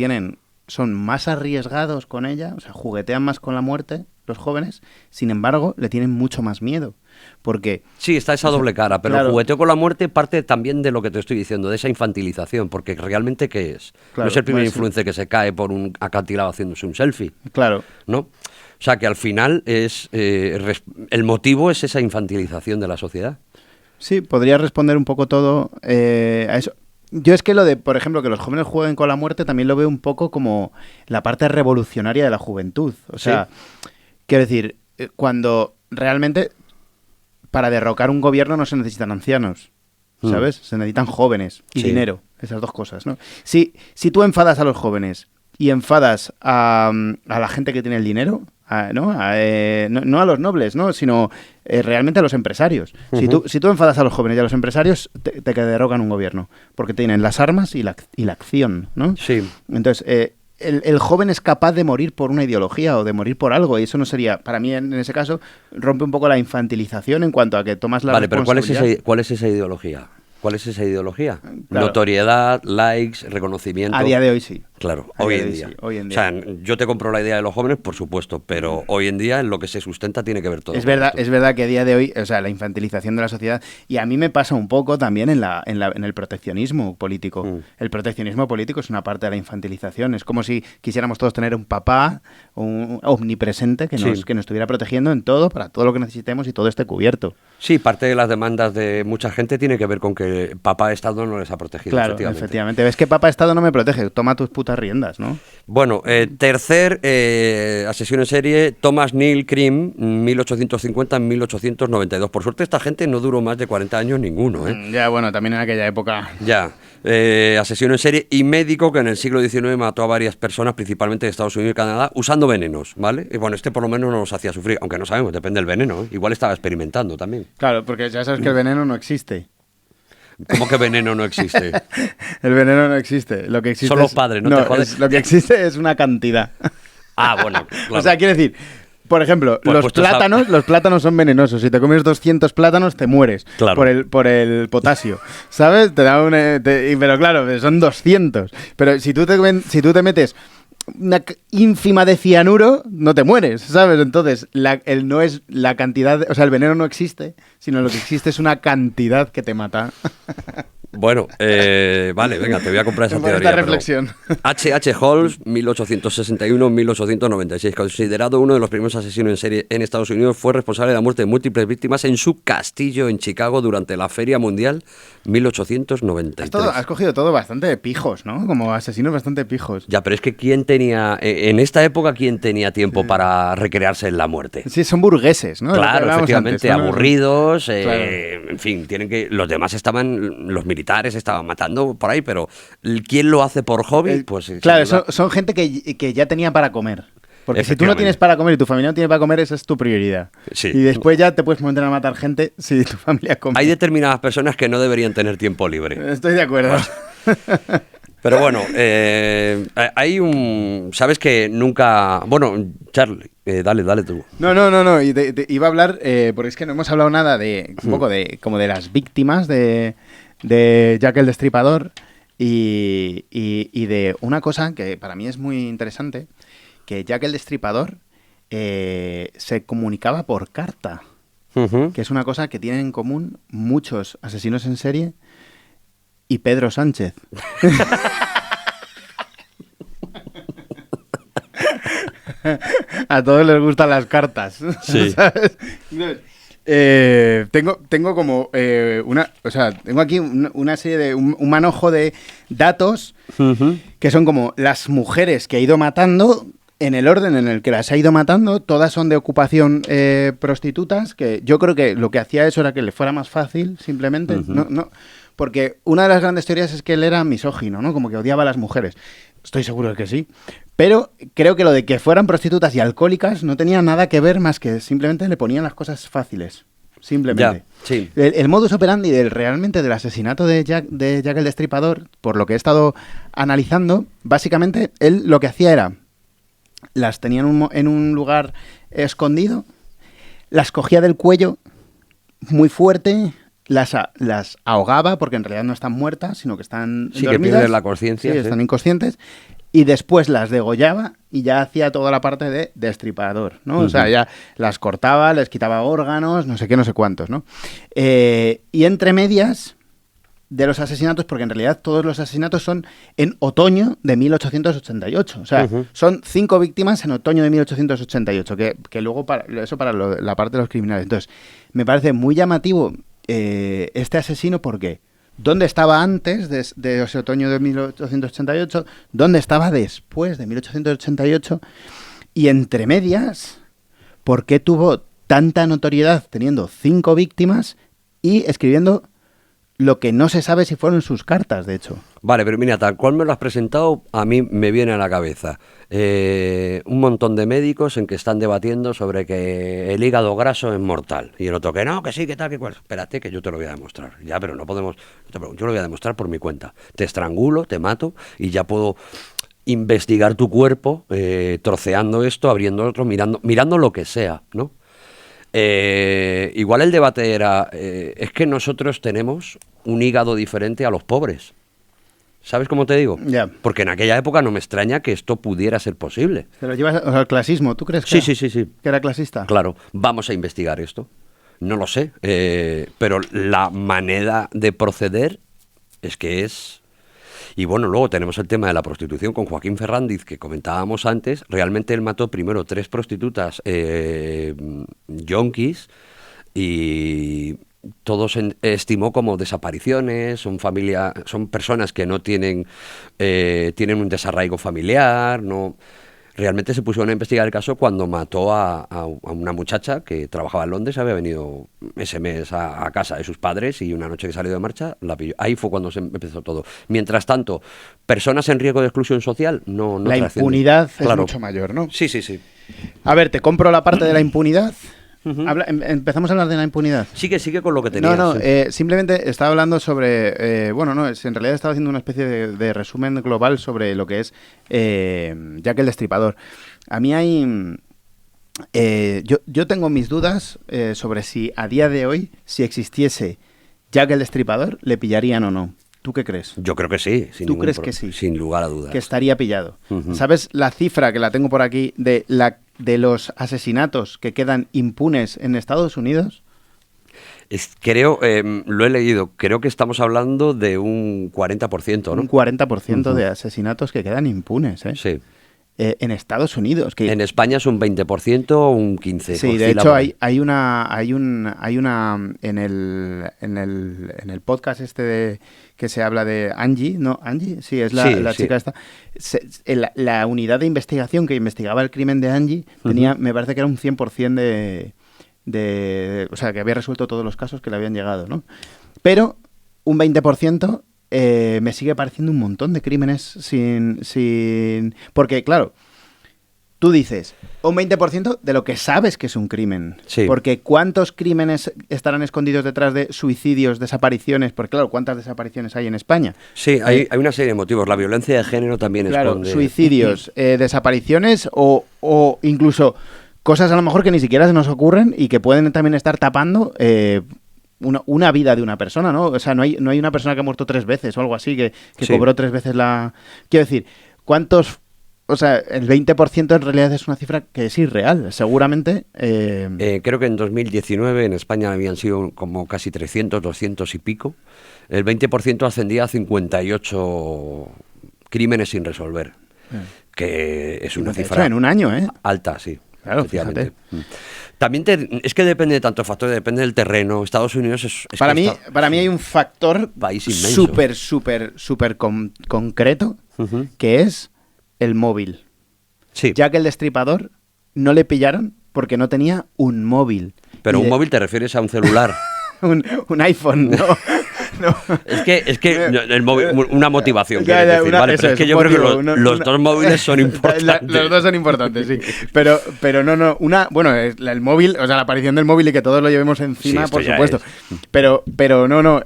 son más arriesgados con ella, o sea, juguetean más con la muerte, los jóvenes, sin embargo, le tienen mucho más miedo, porque... Sí, está esa doble cara, pero claro, el jugueteo con la muerte parte también de lo que te estoy diciendo, de esa infantilización, porque realmente, ¿qué es? Claro, no es el primer pues, influencer que se cae por un acantilado haciéndose un selfie. Claro. ¿No? O sea, que al final el motivo es esa infantilización de la sociedad. Sí, podría responder un poco todo a eso. Yo es que lo de, por ejemplo, que los jóvenes jueguen con la muerte también lo veo un poco como la parte revolucionaria de la juventud. O sea, quiero decir, cuando realmente para derrocar un gobierno no se necesitan ancianos, ¿sabes? Se necesitan jóvenes y dinero, esas dos cosas, ¿no? Si tú enfadas a los jóvenes y enfadas a la gente que tiene el dinero... no a los nobles, ¿no? Sino realmente a los empresarios. Si tú enfadas a los jóvenes y a los empresarios, te derrocan un gobierno, porque tienen las armas y la acción, ¿no? Sí. Entonces, el joven es capaz de morir por una ideología o de morir por algo, y eso no sería, para mí en ese caso, rompe un poco la infantilización en cuanto a que tomas la responsabilidad. Vale, pero ¿cuál es esa ideología? ¿Cuál es esa ideología? Claro. Notoriedad, likes, reconocimiento. A día de hoy sí. Claro, hoy en día. Sí, hoy en día. O sea, yo te compro la idea de los jóvenes, por supuesto, pero hoy en día en lo que se sustenta tiene que ver todo. Es verdad que a día de hoy, o sea, la infantilización de la sociedad, y a mí me pasa un poco también en el proteccionismo político. El proteccionismo político es una parte de la infantilización. Es como si quisiéramos todos tener un papá omnipresente que nos estuviera protegiendo en todo, para todo lo que necesitemos y todo esté cubierto. Sí, parte de las demandas de mucha gente tiene que ver con que papá Estado no les ha protegido. Claro, efectivamente. Ves que papá Estado no me protege, toma tus putas riendas, ¿no? Bueno, tercer asesino en serie, Thomas Neil Cream, 1850-1892. Por suerte esta gente no duró más de 40 años ninguno, ¿eh? Ya, bueno, también en aquella época... Ya, asesino en serie y médico que en el siglo XIX mató a varias personas, principalmente de Estados Unidos y Canadá, usando venenos, ¿vale? Y bueno, por lo menos no nos hacía sufrir, aunque no sabemos, depende del veneno, ¿eh? Igual estaba experimentando también. Claro, porque ya sabes que el veneno no existe. ¿Cómo que veneno no existe? El veneno no existe. Lo que existe son los padres, no te jodes. Lo que existe es una cantidad. Ah, bueno, claro. O sea, quiero decir, por ejemplo, Pues los plátanos son venenosos. Si te comes 200 plátanos, te mueres. Claro. Por el potasio. ¿Sabes? Te da pero claro, son 200. Pero si tú te metes una ínfima de cianuro, no te mueres, ¿sabes? Entonces, no es la cantidad, o sea, el veneno no existe, sino lo que existe es una cantidad que te mata. Bueno, vale, venga, te voy a comprar esa teoría. Esta reflexión. H.H. Holmes, 1861-1896, considerado uno de los primeros asesinos en serie en Estados Unidos, fue responsable de la muerte de múltiples víctimas en su castillo en Chicago durante la Feria Mundial 1893. Has cogido todo bastante pijos, ¿no? Como asesinos bastante pijos. Ya, pero es que ¿quién tenía, en esta época, quién tenía tiempo para recrearse en la muerte? Sí, son burgueses, ¿no? Claro, efectivamente, antes, ¿no? aburridos, Claro. En fin, los demás los militares estaban matando por ahí, pero ¿quién lo hace por hobby? Pues claro, son gente que ya tenía para comer. Porque si tú no tienes para comer y tu familia no tiene para comer, esa es tu prioridad. Sí. Y después ya te puedes meter a matar gente si tu familia come. Hay determinadas personas que no deberían tener tiempo libre. Estoy de acuerdo. Pero bueno, hay un... ¿Sabes que nunca... Bueno, Charlie, dale tú. No. Y iba a hablar, porque es que no hemos hablado nada de un poco de como de las víctimas de Jack el Destripador y de una cosa que para mí es muy interesante, que Jack el Destripador se comunicaba por carta, que es una cosa que tienen en común muchos asesinos en serie y Pedro Sánchez. A todos les gustan las cartas. Sí. ¿Sabes? Tengo como tengo aquí una serie de un manojo de datos que son como las mujeres que ha ido matando en el orden en el que las ha ido matando. Todas son de ocupación prostitutas, que yo creo que lo que hacía eso era que le fuera más fácil, simplemente. No, porque una de las grandes teorías es que él era misógino, ¿no? Como que odiaba a las mujeres. Estoy seguro de que sí. Pero creo que lo de que fueran prostitutas y alcohólicas no tenía nada que ver más que simplemente le ponían las cosas fáciles. Simplemente. Ya, sí. El modus operandi realmente del asesinato de Jack el Destripador, por lo que he estado analizando, básicamente él lo que hacía era, las tenía en un lugar escondido, las cogía del cuello muy fuerte, las ahogaba, porque en realidad no están muertas, sino que están Sí, dormidas. que pierden la conciencia. Sí, están inconscientes. Y después las degollaba y ya hacía toda la parte de destripador, ¿no? O sea, ya las cortaba, les quitaba órganos, no sé qué, no sé cuántos, ¿no? Y entre medias de los asesinatos, porque en realidad todos los asesinatos son en otoño de 1888. O sea, son 5 víctimas en otoño de 1888, que luego eso para la parte de los criminales. Entonces, me parece muy llamativo este asesino porque... ¿Dónde estaba antes de ese otoño de 1888? ¿Dónde estaba después de 1888? Y entre medias, ¿por qué tuvo tanta notoriedad teniendo 5 víctimas y escribiendo lo que no se sabe si fueron sus cartas, de hecho? Vale, pero mira, tal cual me lo has presentado, a mí me viene a la cabeza un montón de médicos en que están debatiendo sobre que el hígado graso es mortal. Y el otro que no, que sí, que tal, que cual. Espérate, que yo te lo voy a demostrar. Ya, pero no podemos... Yo lo voy a demostrar por mi cuenta. Te estrangulo, te mato y ya puedo investigar tu cuerpo troceando esto, abriendo otro, mirando lo que sea, ¿no? Igual el debate era, es que nosotros tenemos un hígado diferente a los pobres. ¿Sabes cómo te digo? Ya. Porque en aquella época no me extraña que esto pudiera ser posible. Te lo llevas al clasismo, ¿tú crees que Sí. que era clasista? Claro, vamos a investigar esto. No lo sé, pero la manera de proceder es que es... Y bueno, luego tenemos el tema de la prostitución con Joaquín Ferrandiz, que comentábamos antes. Realmente él mató primero 3 prostitutas yonkis y todos estimó como desapariciones, son personas que no tienen un desarraigo familiar, no... Realmente se pusieron a investigar el caso cuando mató a una muchacha que trabajaba en Londres, había venido ese mes a casa de sus padres y una noche que salió de marcha la pilló. Ahí fue cuando se empezó todo. Mientras tanto, personas en riesgo de exclusión social no la trascienden. impunidad es Claro. mucho mayor, ¿no? Sí. A ver, te compro la parte de la impunidad. Empezamos a hablar de la impunidad. Sigue con lo que tenías. No, simplemente estaba hablando sobre... en realidad estaba haciendo una especie de resumen global sobre lo que es Jack el Destripador. A mí hay... yo tengo mis dudas sobre si a día de hoy, si existiese Jack el Destripador, le pillarían o no. ¿Tú qué crees? Yo creo que sí. ¿Tú crees que sí? Sin lugar a dudas. Que estaría pillado. ¿Sabes la cifra que la tengo por aquí de los asesinatos que quedan impunes en Estados Unidos? Creo, lo he leído, creo que estamos hablando de un 40%, ¿no? Un 40% de asesinatos que quedan impunes, ¿eh? Sí. En Estados Unidos. Que... En España es un 20% o un 15%. Sí, de hecho hay una en el podcast que se habla de Angie, ¿no? Angie, sí, es la chica esta. La unidad de investigación que investigaba el crimen de Angie tenía, me parece que era un 100% o sea, que había resuelto todos los casos que le habían llegado, ¿no? Pero un 20% me sigue pareciendo un montón de crímenes sin... Porque, claro, tú dices, un 20% de lo que sabes que es un crimen. Sí. Porque ¿cuántos crímenes estarán escondidos detrás de suicidios, desapariciones? Porque claro, ¿cuántas desapariciones hay en España? Sí, hay una serie de motivos. La violencia de género también Claro, esconde... suicidios, desapariciones o incluso cosas a lo mejor que ni siquiera se nos ocurren y que pueden también estar tapando una vida de una persona, ¿no? O sea, no hay una persona que ha muerto 3 veces o algo así, que Sí. cobró 3 veces la... Quiero decir, ¿cuántos...? O sea, el 20% en realidad es una cifra que es irreal. Seguramente... Creo que en 2019 en España habían sido como casi 300, 200 y pico. El 20% ascendía a 58 crímenes sin resolver, que es una 58 cifra en un año, ¿eh? alta, sí. Claro, efectivamente. También es que depende de tantos factores, depende del terreno. Estados Unidos es Para que mí, está- para mí hay un factor País inmenso. súper concreto, Ujú. que es el móvil. Sí, Jack el Destripador no le pillaron porque no tenía un móvil. pero Y un de- móvil te refieres a un celular. un iPhone, ¿no? No. Es que el móvil, una motivación, Ya, quieres ya, decir, una- vale, eso pero es que es, yo un creo que motivo, los dos móviles son importantes. Los dos son importantes, sí. Pero no. Bueno, el móvil, o sea, la aparición del móvil y que todos lo llevemos encima, Sí, esto por ya supuesto. Pero no.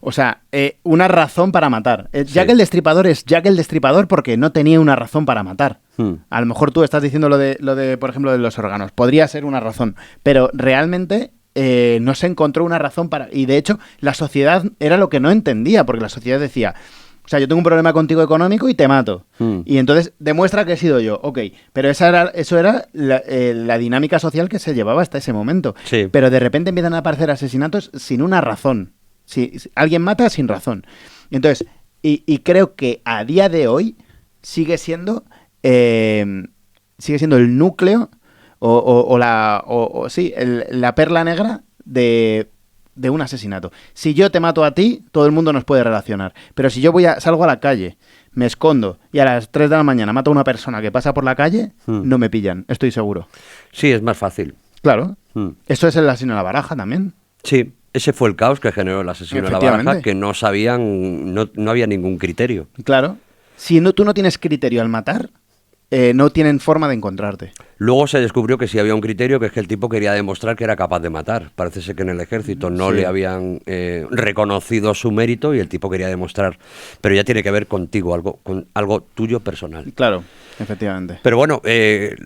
O sea, una razón para matar. Jack Sí. el Destripador es Jack el Destripador porque no tenía una razón para matar. A lo mejor tú estás diciendo lo de, por ejemplo, de los órganos. Podría ser una razón. Pero realmente no se encontró una razón para... Y de hecho, la sociedad era lo que no entendía, porque la sociedad decía... O sea, yo tengo un problema contigo económico y te mato. Y entonces demuestra que he sido yo. Ok, pero eso era la dinámica social que se llevaba hasta ese momento. Sí. Pero de repente empiezan a aparecer asesinatos sin una razón. Si alguien mata sin razón. Entonces, y creo que a día de hoy sigue siendo el núcleo la perla negra de un asesinato. Si yo te mato a ti, todo el mundo nos puede relacionar. Pero si yo salgo a la calle, me escondo y a las 3 de la mañana mato a una persona que pasa por la calle, no me pillan, estoy seguro. Sí, es más fácil. Claro. Mm. Eso es el asesino de la Baraja también. Sí, ese fue el caos que generó el asesino de la Efectivamente. Baraja, que no sabían, no había ningún criterio. Claro. Si tú no tienes criterio al matar, no tienen forma de encontrarte. Luego se descubrió que sí había un criterio, que es que el tipo quería demostrar que era capaz de matar. Parece ser que en el ejército no Sí. le habían reconocido su mérito y el tipo quería demostrar. Pero ya tiene que ver contigo, con algo tuyo personal. Claro, efectivamente. Pero bueno,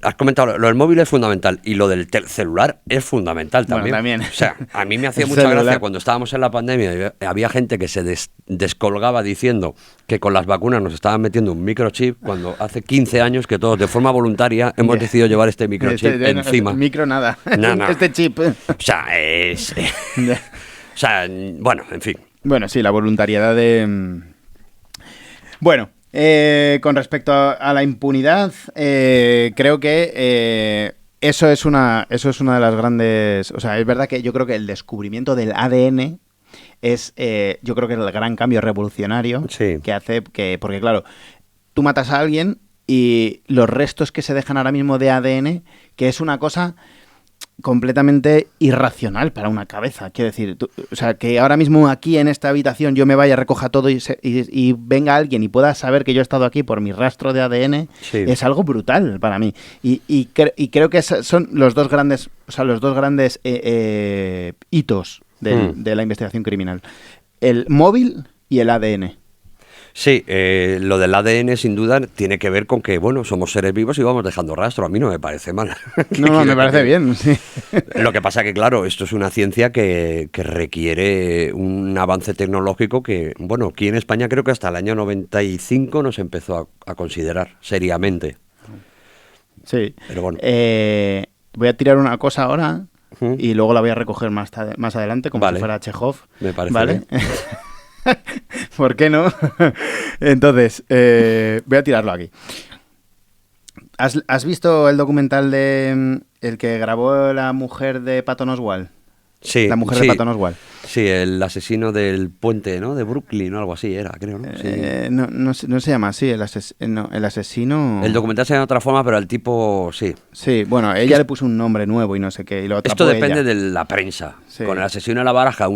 has comentado, lo del móvil es fundamental y lo del celular es fundamental Bueno, también. también. O sea, a mí me hacía El mucha celular. gracia cuando estábamos en la pandemia y había gente que se descolgaba diciendo que con las vacunas nos estaban metiendo un microchip, cuando hace 15 años que todos de forma voluntaria hemos decidido llevar este microchip encima. Micro nada. No. Este chip. O sea, o sea, bueno, en fin. Bueno, sí, la voluntariedad de... Bueno, con respecto a la impunidad, creo que eso es una de las grandes... O sea, es verdad que yo creo que el descubrimiento del ADN es, yo creo que el gran cambio revolucionario Sí. que hace que... Porque claro, tú matas a alguien y los restos que se dejan ahora mismo de ADN, que es una cosa completamente irracional para una cabeza. Quiero decir, o sea, que ahora mismo aquí en esta habitación yo me vaya, recoja todo y venga alguien y pueda saber que yo he estado aquí por mi rastro de ADN, Sí. es algo brutal para mí. Y creo que son los dos grandes, hitos de la investigación criminal. El móvil y el ADN. Sí, lo del ADN sin duda tiene que ver con que, bueno, somos seres vivos y vamos dejando rastro. A mí no me parece mal. No, me parece bien, sí. Lo que pasa que, claro, esto es una ciencia que requiere un avance tecnológico que, bueno, aquí en España creo que hasta el año 95 no se empezó a considerar seriamente. Sí. Pero bueno. Voy a tirar una cosa ahora Ujú. y luego la voy a recoger más adelante, como Vale. si fuera Chekhov. Me parece ¿Vale? bien. ¿Por qué no? Entonces, voy a tirarlo aquí. ¿Has visto el documental de el que grabó la mujer de Patton Oswalt? Sí, La mujer sí. de Patton Oswalt. Sí, el asesino del puente, ¿no? De Brooklyn o algo así era, creo, ¿no? Sí. No se llama así, el asesino... El documental se llama de otra forma, pero el tipo, sí. Sí, bueno, ella le puso un nombre nuevo y no sé qué, y lo atrapó Esto depende ella. de la prensa. Sí. Con el asesino de la baraja,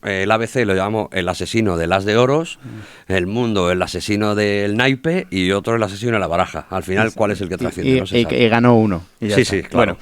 el ABC lo llamamos el asesino del as de oros, El Mundo el asesino del naipe y otro el asesino de la baraja. Al final, ¿cuál es el que trasciende? No se sabe. Y ganó uno. Y ya Sí, está. sí, claro.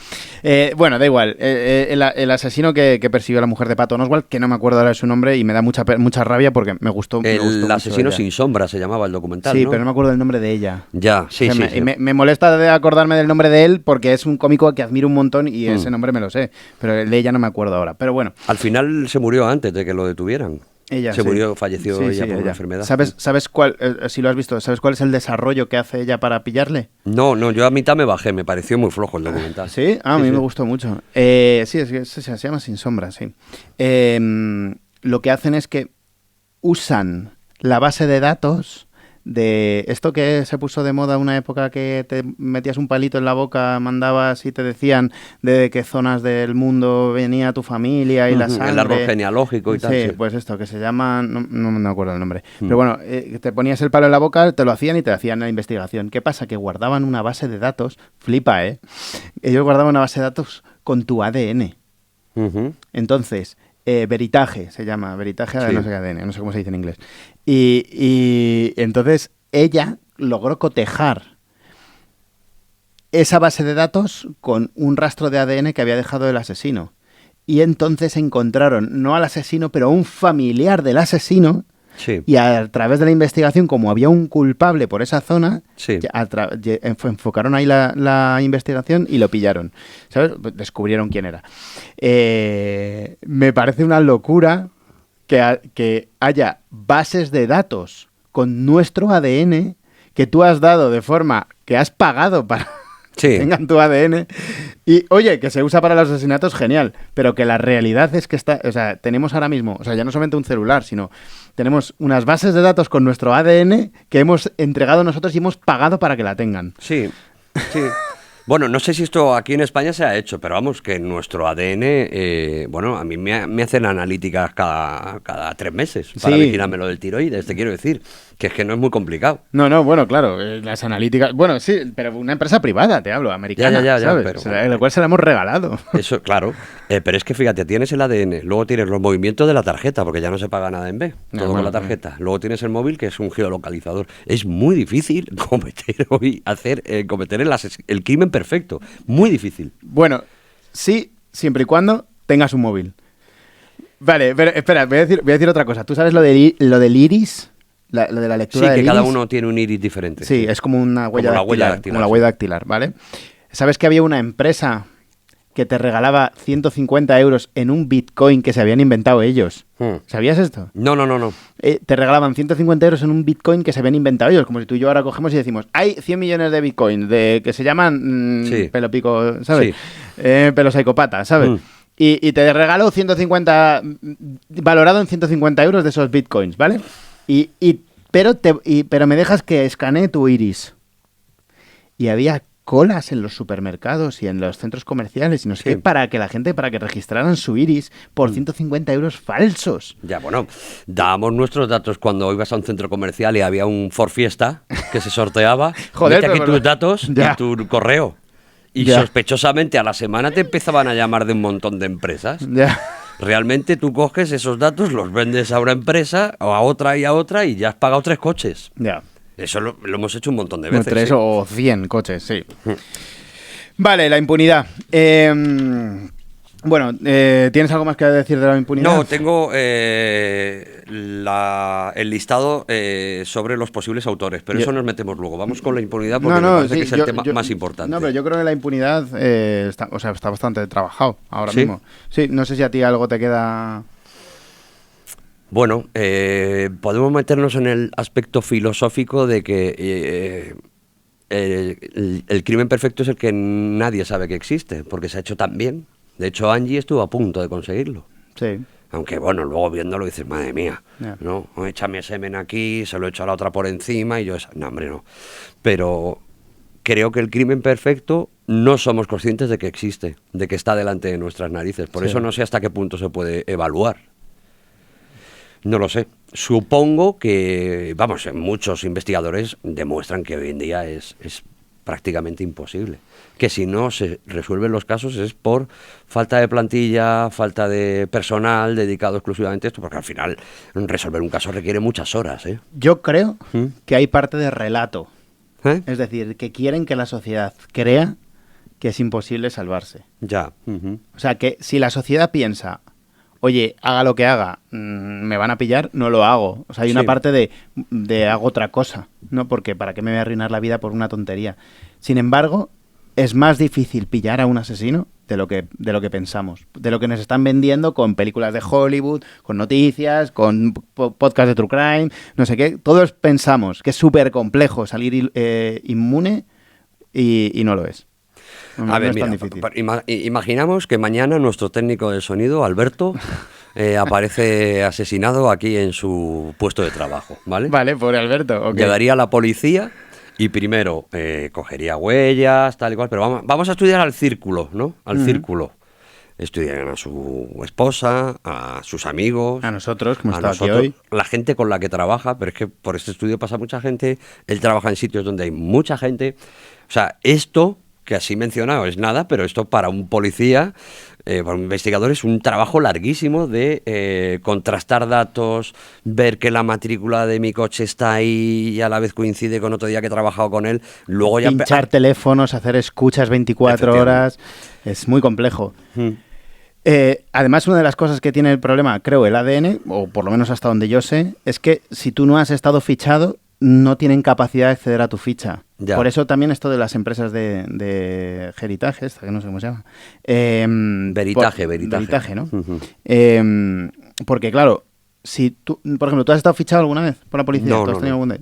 Bueno, da igual. El asesino que persiguió a la mujer de Patton Oswalt, que no me acuerdo ahora de su nombre y me da mucha rabia porque me gustó El mucho asesino ella. sin sombra se llamaba el documental, Sí, ¿no? pero no me acuerdo del nombre de ella. Ya, sí, O sea, sí. me molesta de acordarme del nombre de él porque es un cómico que admiro un montón y ese nombre me lo sé. Pero el de ella no me acuerdo ahora. Pero bueno, Al final se murió antes de que lo detuvieran. ella Se sí. murió, falleció Sí, ella sí, por una enfermedad. ¿Sabes cuál, si lo has visto, sabes cuál es el desarrollo que hace ella para pillarle? No, yo a mitad me bajé, me pareció muy flojo el documental. ¿Sí? A mí sí. me gustó mucho. Sí, es que se llama Sin Sombra, sí. Lo que hacen es que usan la base de datos de esto que se puso de moda una época que te metías un palito en la boca, mandabas y te decían de qué zonas del mundo venía tu familia y la Ujú, sangre. el árbol genealógico y tal. Sí, Sí. pues esto que se llama, no me acuerdo el nombre, pero bueno, te ponías el palo en la boca, te lo hacían y te hacían la investigación. ¿Qué pasa? Que guardaban una base de datos, flipa, ellos guardaban una base de datos con tu ADN. Ujú. Entonces, Veritage se llama, Veritage Sí. no sé qué ADN, no sé cómo se dice en inglés. Y entonces ella logró cotejar esa base de datos con un rastro de ADN que había dejado el asesino. Y entonces encontraron, no al asesino, pero a un familiar del asesino. Sí. Y a través de la investigación, como había un culpable por esa zona, Sí. enfocaron ahí la investigación y lo pillaron. ¿Sabes? Descubrieron quién era. Me parece una locura que haya bases de datos con nuestro ADN que tú has dado de forma que has pagado para Sí. que tengan tu ADN. Y oye, que se usa para los asesinatos, genial. Pero que la realidad es que tenemos ahora mismo, o sea, ya no solamente un celular, sino tenemos unas bases de datos con nuestro ADN que hemos entregado nosotros y hemos pagado para que la tengan. Sí, sí. Bueno, no sé si esto aquí en España se ha hecho, pero vamos, que nuestro ADN, bueno, a mí me hacen analíticas cada 3 meses para Sí. vigilarme lo del tiroides, te quiero decir, que es que no es muy complicado. No, bueno, claro, las analíticas... Bueno, sí, pero una empresa privada, te hablo, americana, Ya, ¿sabes? pero- La cual se la hemos regalado. Eso, claro. Pero es que fíjate, tienes el ADN, luego tienes los movimientos de la tarjeta, porque ya no se paga nada en B, todo No, con bueno, la tarjeta. Luego tienes el móvil, que es un geolocalizador. Es muy difícil cometer el crimen perfecto. Muy difícil. Bueno, sí, siempre y cuando tengas un móvil. Vale, pero espera, voy a decir otra cosa. ¿Tú sabes lo del iris? Lo de la Sí, lectura que del cada iris. uno tiene un iris diferente. Sí, es como una huella Como la dactilar. huella dactilar, Como la sí. huella dactilar, ¿vale? ¿Sabes que había una empresa que te regalaba 150 euros en un Bitcoin que se habían inventado ellos? ¿Sabías esto? No. Te regalaban 150 euros en un Bitcoin que se habían inventado ellos, como si tú y yo ahora cogemos y decimos, hay 100 millones de Bitcoin que se llaman Sí. pelo pico, ¿sabes? Sí. Pelo psicópata, ¿sabes? Mm. Y te regaló 150, valorado en 150 euros de esos Bitcoins, ¿vale? Pero me dejas que escanee tu iris. Y había colas en los supermercados y en los centros comerciales y no sé Sí. qué, para que registraran su iris por 150 euros falsos. Ya, bueno, dábamos nuestros datos cuando ibas a un centro comercial y había un Ford Fiesta que se sorteaba. Joder, Mete aquí pero- tus datos Ya. y tu correo. Y Ya. sospechosamente a la semana te empezaban a llamar de un montón de empresas. Ya. Realmente tú coges esos datos, los vendes a una empresa o a otra y ya has pagado 3 coches. Ya. Eso lo hemos hecho un montón de Bueno, veces. 3 sí. o 100 coches, sí. Vale, la impunidad. Bueno, ¿tienes algo más que decir de la impunidad? No, tengo el listado sobre los posibles autores, pero Yo- eso nos metemos luego. Vamos con la impunidad porque me parece sí, que es el tema más importante. No, pero yo creo que la impunidad está bastante trabajado ahora ¿Sí? mismo. Sí, no sé si a ti algo te queda... Bueno, podemos meternos en el aspecto filosófico de que el crimen perfecto es el que nadie sabe que existe, porque se ha hecho tan bien. De hecho, Angie estuvo a punto de conseguirlo. Sí. Aunque bueno, luego viéndolo dices, madre mía, Ya. ¿no? Échame semen aquí, se lo echo a la otra por encima y yo no, hombre, no. Pero creo que el crimen perfecto no somos conscientes de que existe, de que está delante de nuestras narices. Por Sí. eso no sé hasta qué punto se puede evaluar. No lo sé. Supongo que, vamos, muchos investigadores demuestran que hoy en día es prácticamente imposible. Que si no se resuelven los casos es por falta de plantilla, falta de personal dedicado exclusivamente a esto, porque al final resolver un caso requiere muchas horas, ¿eh? Yo creo que hay parte de relato. ¿Eh? Es decir, que quieren que la sociedad crea que es imposible salvarse. Ya. Uh-huh. O sea, que si la sociedad piensa, oye, haga lo que haga, me van a pillar, no lo hago. O sea, hay una parte de hago otra cosa, ¿no? Porque ¿para qué me voy a arruinar la vida por una tontería? Sin embargo, es más difícil pillar a un asesino de lo que pensamos, de lo que nos están vendiendo con películas de Hollywood, con noticias, con podcasts de True Crime, no sé qué. Todos pensamos que es súper complejo salir inmune y no lo es. A ver, mira, imaginamos que mañana nuestro técnico de sonido, Alberto, aparece asesinado aquí en su puesto de trabajo, ¿vale? Vale, pobre Alberto. Okay. Llegaría la policía y primero cogería huellas, tal y cual, pero vamos a estudiar al círculo, ¿no? Al círculo. Estudiarían a su esposa, a sus amigos, a nosotros, como está aquí nosotros, hoy, la gente con la que trabaja, pero es que por este estudio pasa mucha gente, él trabaja en sitios donde hay mucha gente, o sea, esto que así mencionado es nada, pero esto para un policía, para un investigador es un trabajo larguísimo de contrastar datos, ver que la matrícula de mi coche está ahí y a la vez coincide con otro día que he trabajado con él, luego ya pinchar teléfonos, hacer escuchas 24 horas, es muy complejo. Además, una de las cosas que tiene el problema, creo, el ADN, o por lo menos hasta donde yo sé, es que si tú no has estado fichado, no tienen capacidad de acceder a tu ficha. Ya. Por eso también esto de las empresas de Heritage, esta que no sé cómo se llama. Veritaje, ¿no? Uh-huh. Porque claro, si tú, por ejemplo, ¿tú has estado fichado alguna vez por la policía? No,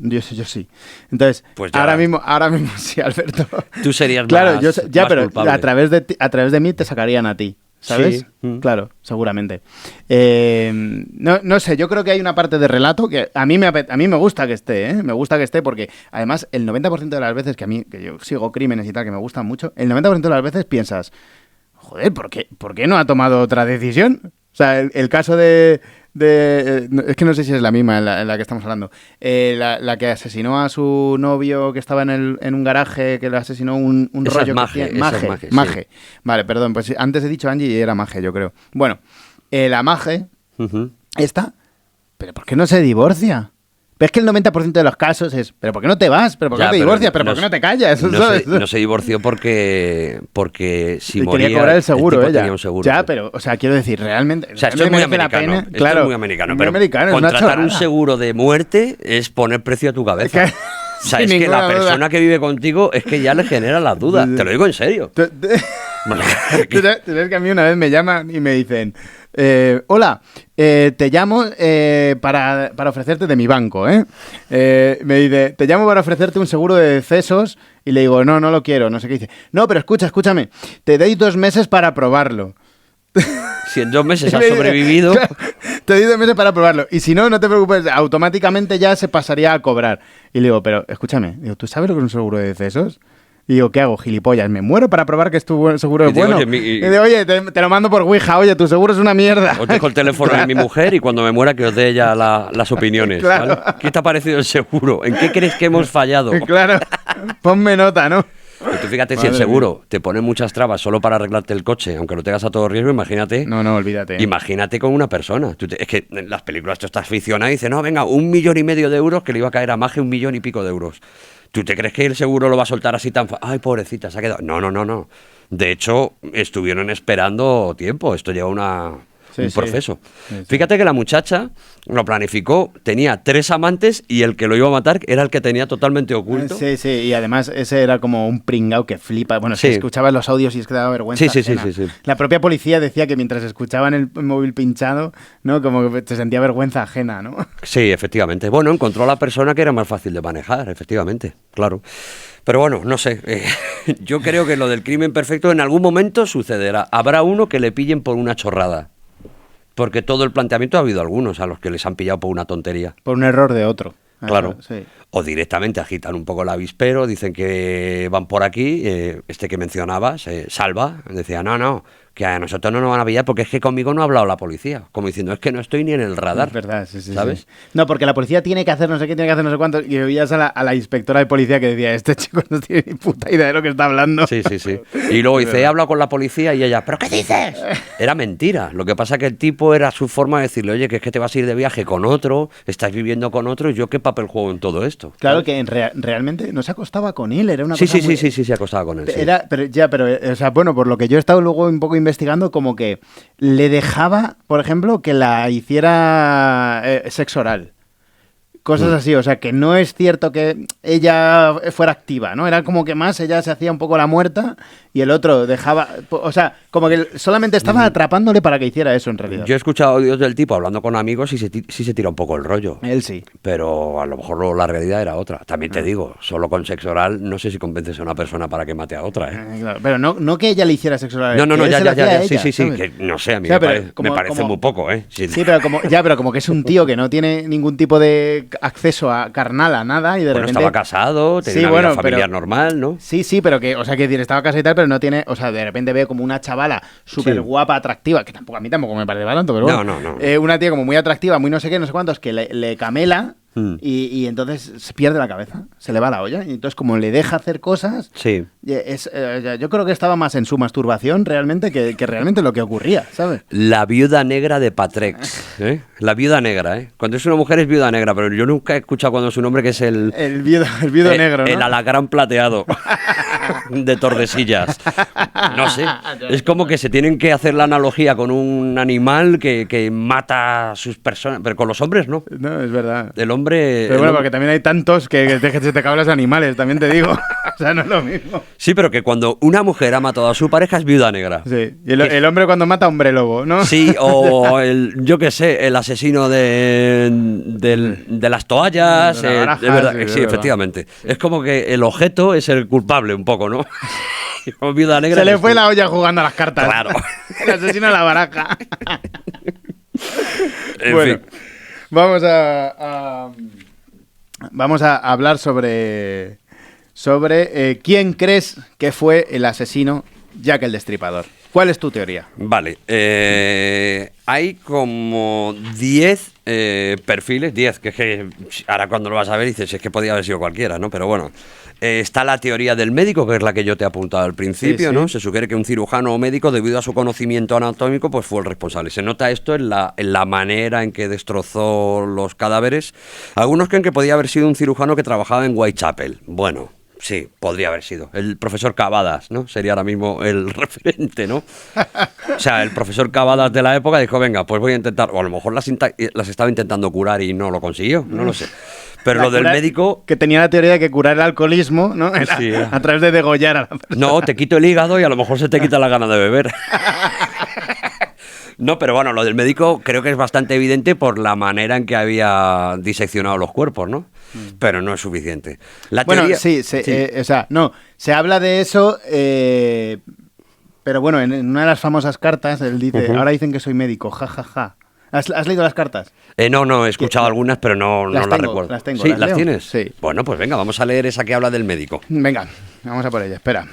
Yo sí. Entonces, pues ahora mismo sí, Alberto. Tú serías claro, más, yo ya, más pero culpable. A través de mí te sacarían a ti. ¿Sabes? Sí. Claro, seguramente. No sé, yo creo que hay una parte de relato que a mí me gusta que esté, ¿eh? Me gusta que esté porque, además, el 90% de las veces que yo sigo crímenes y tal, que me gustan mucho, el 90% de las veces piensas, joder, ¿por qué no ha tomado otra decisión? O sea, el caso es que no sé si es la misma en la que estamos hablando. La que asesinó a su novio que estaba en un garaje, que le asesinó un rollo. Maje. Sí. Vale, perdón, pues antes he dicho Angie y era Maje, yo creo. Bueno, la Maje, esta, ¿pero por qué no se divorcia? Pero es que el 90% de los casos es, ¿pero por qué no te vas? ¿Pero por qué no te divorcias? ¿Pero por qué no te callas? No se divorció porque si moría... Quería cobrar el seguro, ella. Tenía un seguro. Ya, pero, o sea, quiero decir, realmente... O sea, esto es muy americano. Esto es muy americano, pero contratar un seguro de muerte es poner precio a tu cabeza. O sea, es que la persona que vive contigo es que ya le genera las dudas. Te lo digo en serio. ¿Tú sabes que a mí una vez me llaman y me dicen... hola, te llamo para ofrecerte de mi banco, me dice, te llamo para ofrecerte un seguro de decesos y le digo, no lo quiero, no sé qué dice. No, pero escúchame, te doy 2 meses para probarlo. Si en 2 meses has sobrevivido... Claro, te doy 2 meses para probarlo. Y si no te preocupes, automáticamente ya se pasaría a cobrar. Y le digo, pero escúchame, ¿tú sabes lo que es un seguro de decesos? Y digo, ¿qué hago? Gilipollas, me muero para probar que tu seguro es bueno. Y digo, oye, te lo mando por Ouija, oye, tu seguro es una mierda. Os dejo el teléfono de mi mujer y cuando me muera que os dé ella las opiniones. Claro. ¿Vale? ¿Qué te ha parecido el seguro? ¿En qué crees que hemos fallado? Claro, ponme nota, ¿no? Pero tú fíjate, si el seguro te pone muchas trabas solo para arreglarte el coche, aunque lo tengas a todo riesgo, imagínate. No, olvídate. Imagínate con una persona. Es que en las películas tú estás aficionado y dices, no, venga, 1,5 millones de euros que le iba a caer a Maje 1,5 millones de euros. ¿Tú te crees que el seguro lo va a soltar así tan fácil? Ay, pobrecita, se ha quedado. No. De hecho, estuvieron esperando tiempo. Esto lleva un proceso. Sí. Fíjate que la muchacha lo planificó, tenía 3 amantes y el que lo iba a matar era el que tenía totalmente oculto. Sí, y además ese era como un pringao que flipa. Bueno, si escuchabas los audios y es que daba vergüenza. Sí. La propia policía decía que mientras escuchaban el móvil pinchado, ¿no? Como que te sentía vergüenza ajena, ¿no? Sí, efectivamente. Bueno, encontró a la persona que era más fácil de manejar, efectivamente, claro. Pero bueno, no sé, yo creo que lo del crimen perfecto en algún momento sucederá. Habrá uno que le pillen por una chorrada. Porque todo el planteamiento ha habido algunos a los que les han pillado por una tontería. Por un error de otro. Claro. Sí. O directamente agitan un poco el avispero, dicen que van por aquí, este que mencionabas, Salva, decía, no, que a nosotros no nos van a pillar porque es que conmigo no ha hablado la policía. Como diciendo, es que no estoy ni en el radar. Es verdad, sí, ¿sabes? Sí. No, porque la policía tiene que hacer no sé qué, tiene que hacer no sé cuánto. Y veías a la inspectora de policía que decía, este chico no tiene ni puta idea de lo que está hablando. Sí. Y luego dice, he hablado con la policía y ella, ¿pero qué dices? Era mentira. Lo que pasa es que el tipo era su forma de decirle, oye, que es que te vas a ir de viaje con otro, estás viviendo con otro, y yo qué papel juego en todo esto. Claro que realmente no se acostaba con él, era una Sí, cosa sí, se acostaba con él. Sí. O sea, bueno, por lo que yo he estado luego un poco investigando, como que le dejaba, por ejemplo, que la hiciera sexo oral. Cosas así, o sea, que no es cierto que ella fuera activa, ¿no? Era como que más ella se hacía un poco la muerta y el otro dejaba... O sea, como que solamente estaba atrapándole para que hiciera eso, en realidad. Yo he escuchado audios del tipo hablando con amigos y sí se tira un poco el rollo. Él sí. Pero a lo mejor luego la realidad era otra. También te digo, solo con sexo oral no sé si convences a una persona para que mate a otra, ¿eh? Claro, pero no que ella le hiciera sexo oral. No, que ya. Ella, Sí, ¿sabes? que no sé, a mí O sea, me parece muy poco, ¿eh? Sí, pero como que es un tío que no tiene ningún tipo de acceso a carnal a nada y de repente... estaba casado, tenía una vida familiar normal, ¿no? Sí, pero que, o sea, que decir, estaba casado y tal, pero no tiene, o sea, de repente ve como una chavala súper guapa, atractiva, que a mí tampoco me parece tanto, pero bueno. No. Una tía como muy atractiva, muy no sé qué, no sé cuántos, que le camela y entonces se pierde la cabeza, se le va la olla. Y entonces, como le deja hacer cosas, yo creo que estaba más en su masturbación realmente que realmente lo que ocurría, ¿sabes? La viuda negra de Patrex, ¿eh? La viuda negra, ¿eh? Cuando es una mujer es viuda negra, pero yo nunca he escuchado cuando su nombre que es el viudo negro, ¿no? El alacrán plateado de Tordesillas. No sé, es como que se tienen que hacer la analogía con un animal que mata a sus personas, pero con los hombres no. No, es verdad. El hombre... Pero bueno, porque también hay tantos que se te acaban los animales, también te digo. O sea, no es lo mismo. Sí, pero que cuando una mujer ha matado a su pareja es viuda negra. Sí, y el hombre cuando mata a hombre lobo, ¿no? Sí, o yo qué sé, el asesino de las toallas. De la baraja, es verdad, sí, sí, efectivamente. Es como que el objeto es el culpable un poco, ¿no? Como viuda negra. Se le fue la olla jugando a las cartas. Claro. El asesino de la baraja. En bueno, fin. Vamos a hablar sobre quién crees que fue el asesino Jack el Destripador. ¿Cuál es tu teoría? Vale, hay como 10 perfiles, 10, que es que ahora cuando lo vas a ver dices, es que podía haber sido cualquiera, ¿no? Pero bueno, está la teoría del médico, que es la que yo te he apuntado al principio, sí. ¿No? Se sugiere que un cirujano o médico, debido a su conocimiento anatómico, pues fue el responsable. Se nota esto en la manera en que destrozó los cadáveres. Algunos creen que podía haber sido un cirujano que trabajaba en Whitechapel. Bueno... Sí, podría haber sido. El profesor Cavadas, ¿no? Sería ahora mismo el referente, ¿no? O sea, el profesor Cavadas de la época dijo, venga, pues voy a intentar... O a lo mejor las estaba intentando curar y no lo consiguió, no lo sé. Pero lo del médico... Que tenía la teoría de que curar el alcoholismo, ¿no? A través de degollar a la persona. No, te quito el hígado y a lo mejor se te quita la gana de beber. No, pero bueno, lo del médico creo que es bastante evidente por la manera en que había diseccionado los cuerpos, ¿no? Pero no es suficiente. La teoría... sí. O sea, no, se habla de eso, pero bueno, en una de las famosas cartas, él dice, ahora dicen que soy médico, jajaja. ¿Has leído las cartas? No, he escuchado algunas, pero no las recuerdo. Las tengo. ¿Sí? ¿Las tienes? Sí. Bueno, pues venga, vamos a leer esa que habla del médico. Venga, vamos a por ella, espera.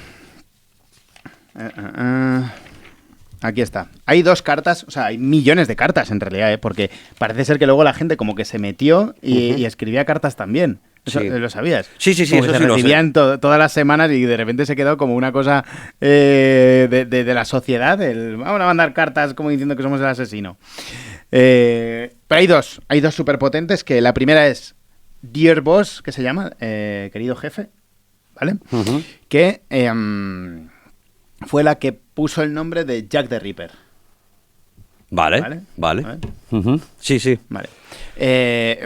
Aquí está. Hay 2 cartas, o sea, hay millones de cartas en realidad, porque parece ser que luego la gente como que se metió y escribía cartas también. Eso, Sí. ¿Lo sabías? Sí, como eso que sí se lo sé. recibían todas las semanas y de repente se quedó como una cosa de la sociedad. Vamos a mandar cartas como diciendo que somos el asesino. Pero hay dos súper potentes, que la primera es Dear Boss, que se llama, querido jefe, ¿vale? Que fue la que puso el nombre de Jack the Ripper. Vale. Sí. Vale.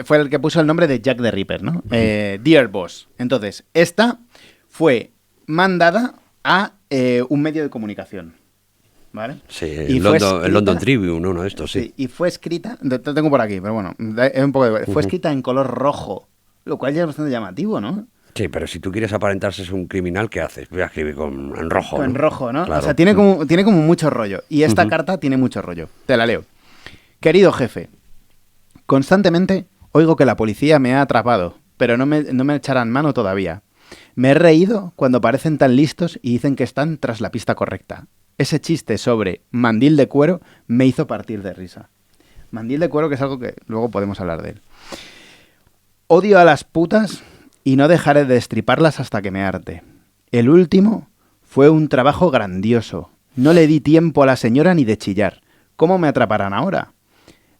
Fue el que puso el nombre de Jack the Ripper, ¿no? Dear Boss. Entonces, esta fue mandada a un medio de comunicación, ¿vale? Sí, Y el London Tribune, uno de estos, sí. Y fue escrita, lo tengo por aquí, pero bueno, es un poco fue escrita en color rojo, lo cual ya es bastante llamativo, ¿no? Sí, pero si tú quieres aparentarse es un criminal, ¿qué haces? Voy a escribir en rojo. En rojo, ¿no? Claro. O sea, tiene como mucho rollo. Y esta carta tiene mucho rollo. Te la leo. Querido jefe, constantemente oigo que la policía me ha atrapado, pero no me echarán mano todavía. Me he reído cuando parecen tan listos y dicen que están tras la pista correcta. ese chiste sobre mandil de cuero me hizo partir de risa. Mandil de cuero, que es algo que luego podemos hablar de él. Odio a las putas y no dejaré de destriparlas hasta que me harte. El último fue un trabajo grandioso. No le di tiempo a la señora ni de chillar. ¿Cómo me atraparán ahora?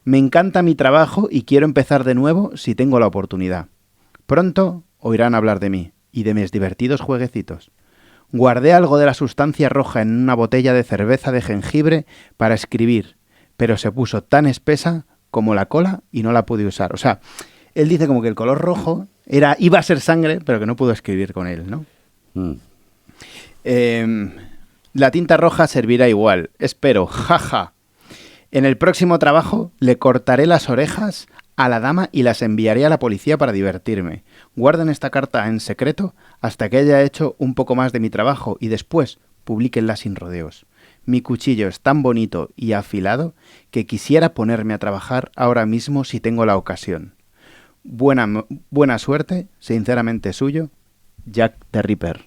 Me encanta mi trabajo y quiero empezar de nuevo si tengo la oportunidad. Pronto oirán hablar de mí y de mis divertidos jueguecitos. Guardé algo de la sustancia roja en una botella de cerveza de jengibre para escribir, pero se puso tan espesa como la cola y no la pude usar. O sea, él dice como que el color rojo iba a ser sangre, pero que no pudo escribir con él, ¿no? La tinta roja servirá igual, espero, jaja. En el próximo trabajo le cortaré las orejas a la dama y las enviaré a la policía para divertirme. Guarden esta carta en secreto hasta que haya hecho un poco más de mi trabajo y después publíquenla sin rodeos. Mi cuchillo es tan bonito y afilado que quisiera ponerme a trabajar ahora mismo si tengo la ocasión. Buena suerte, sinceramente suyo, Jack the Ripper.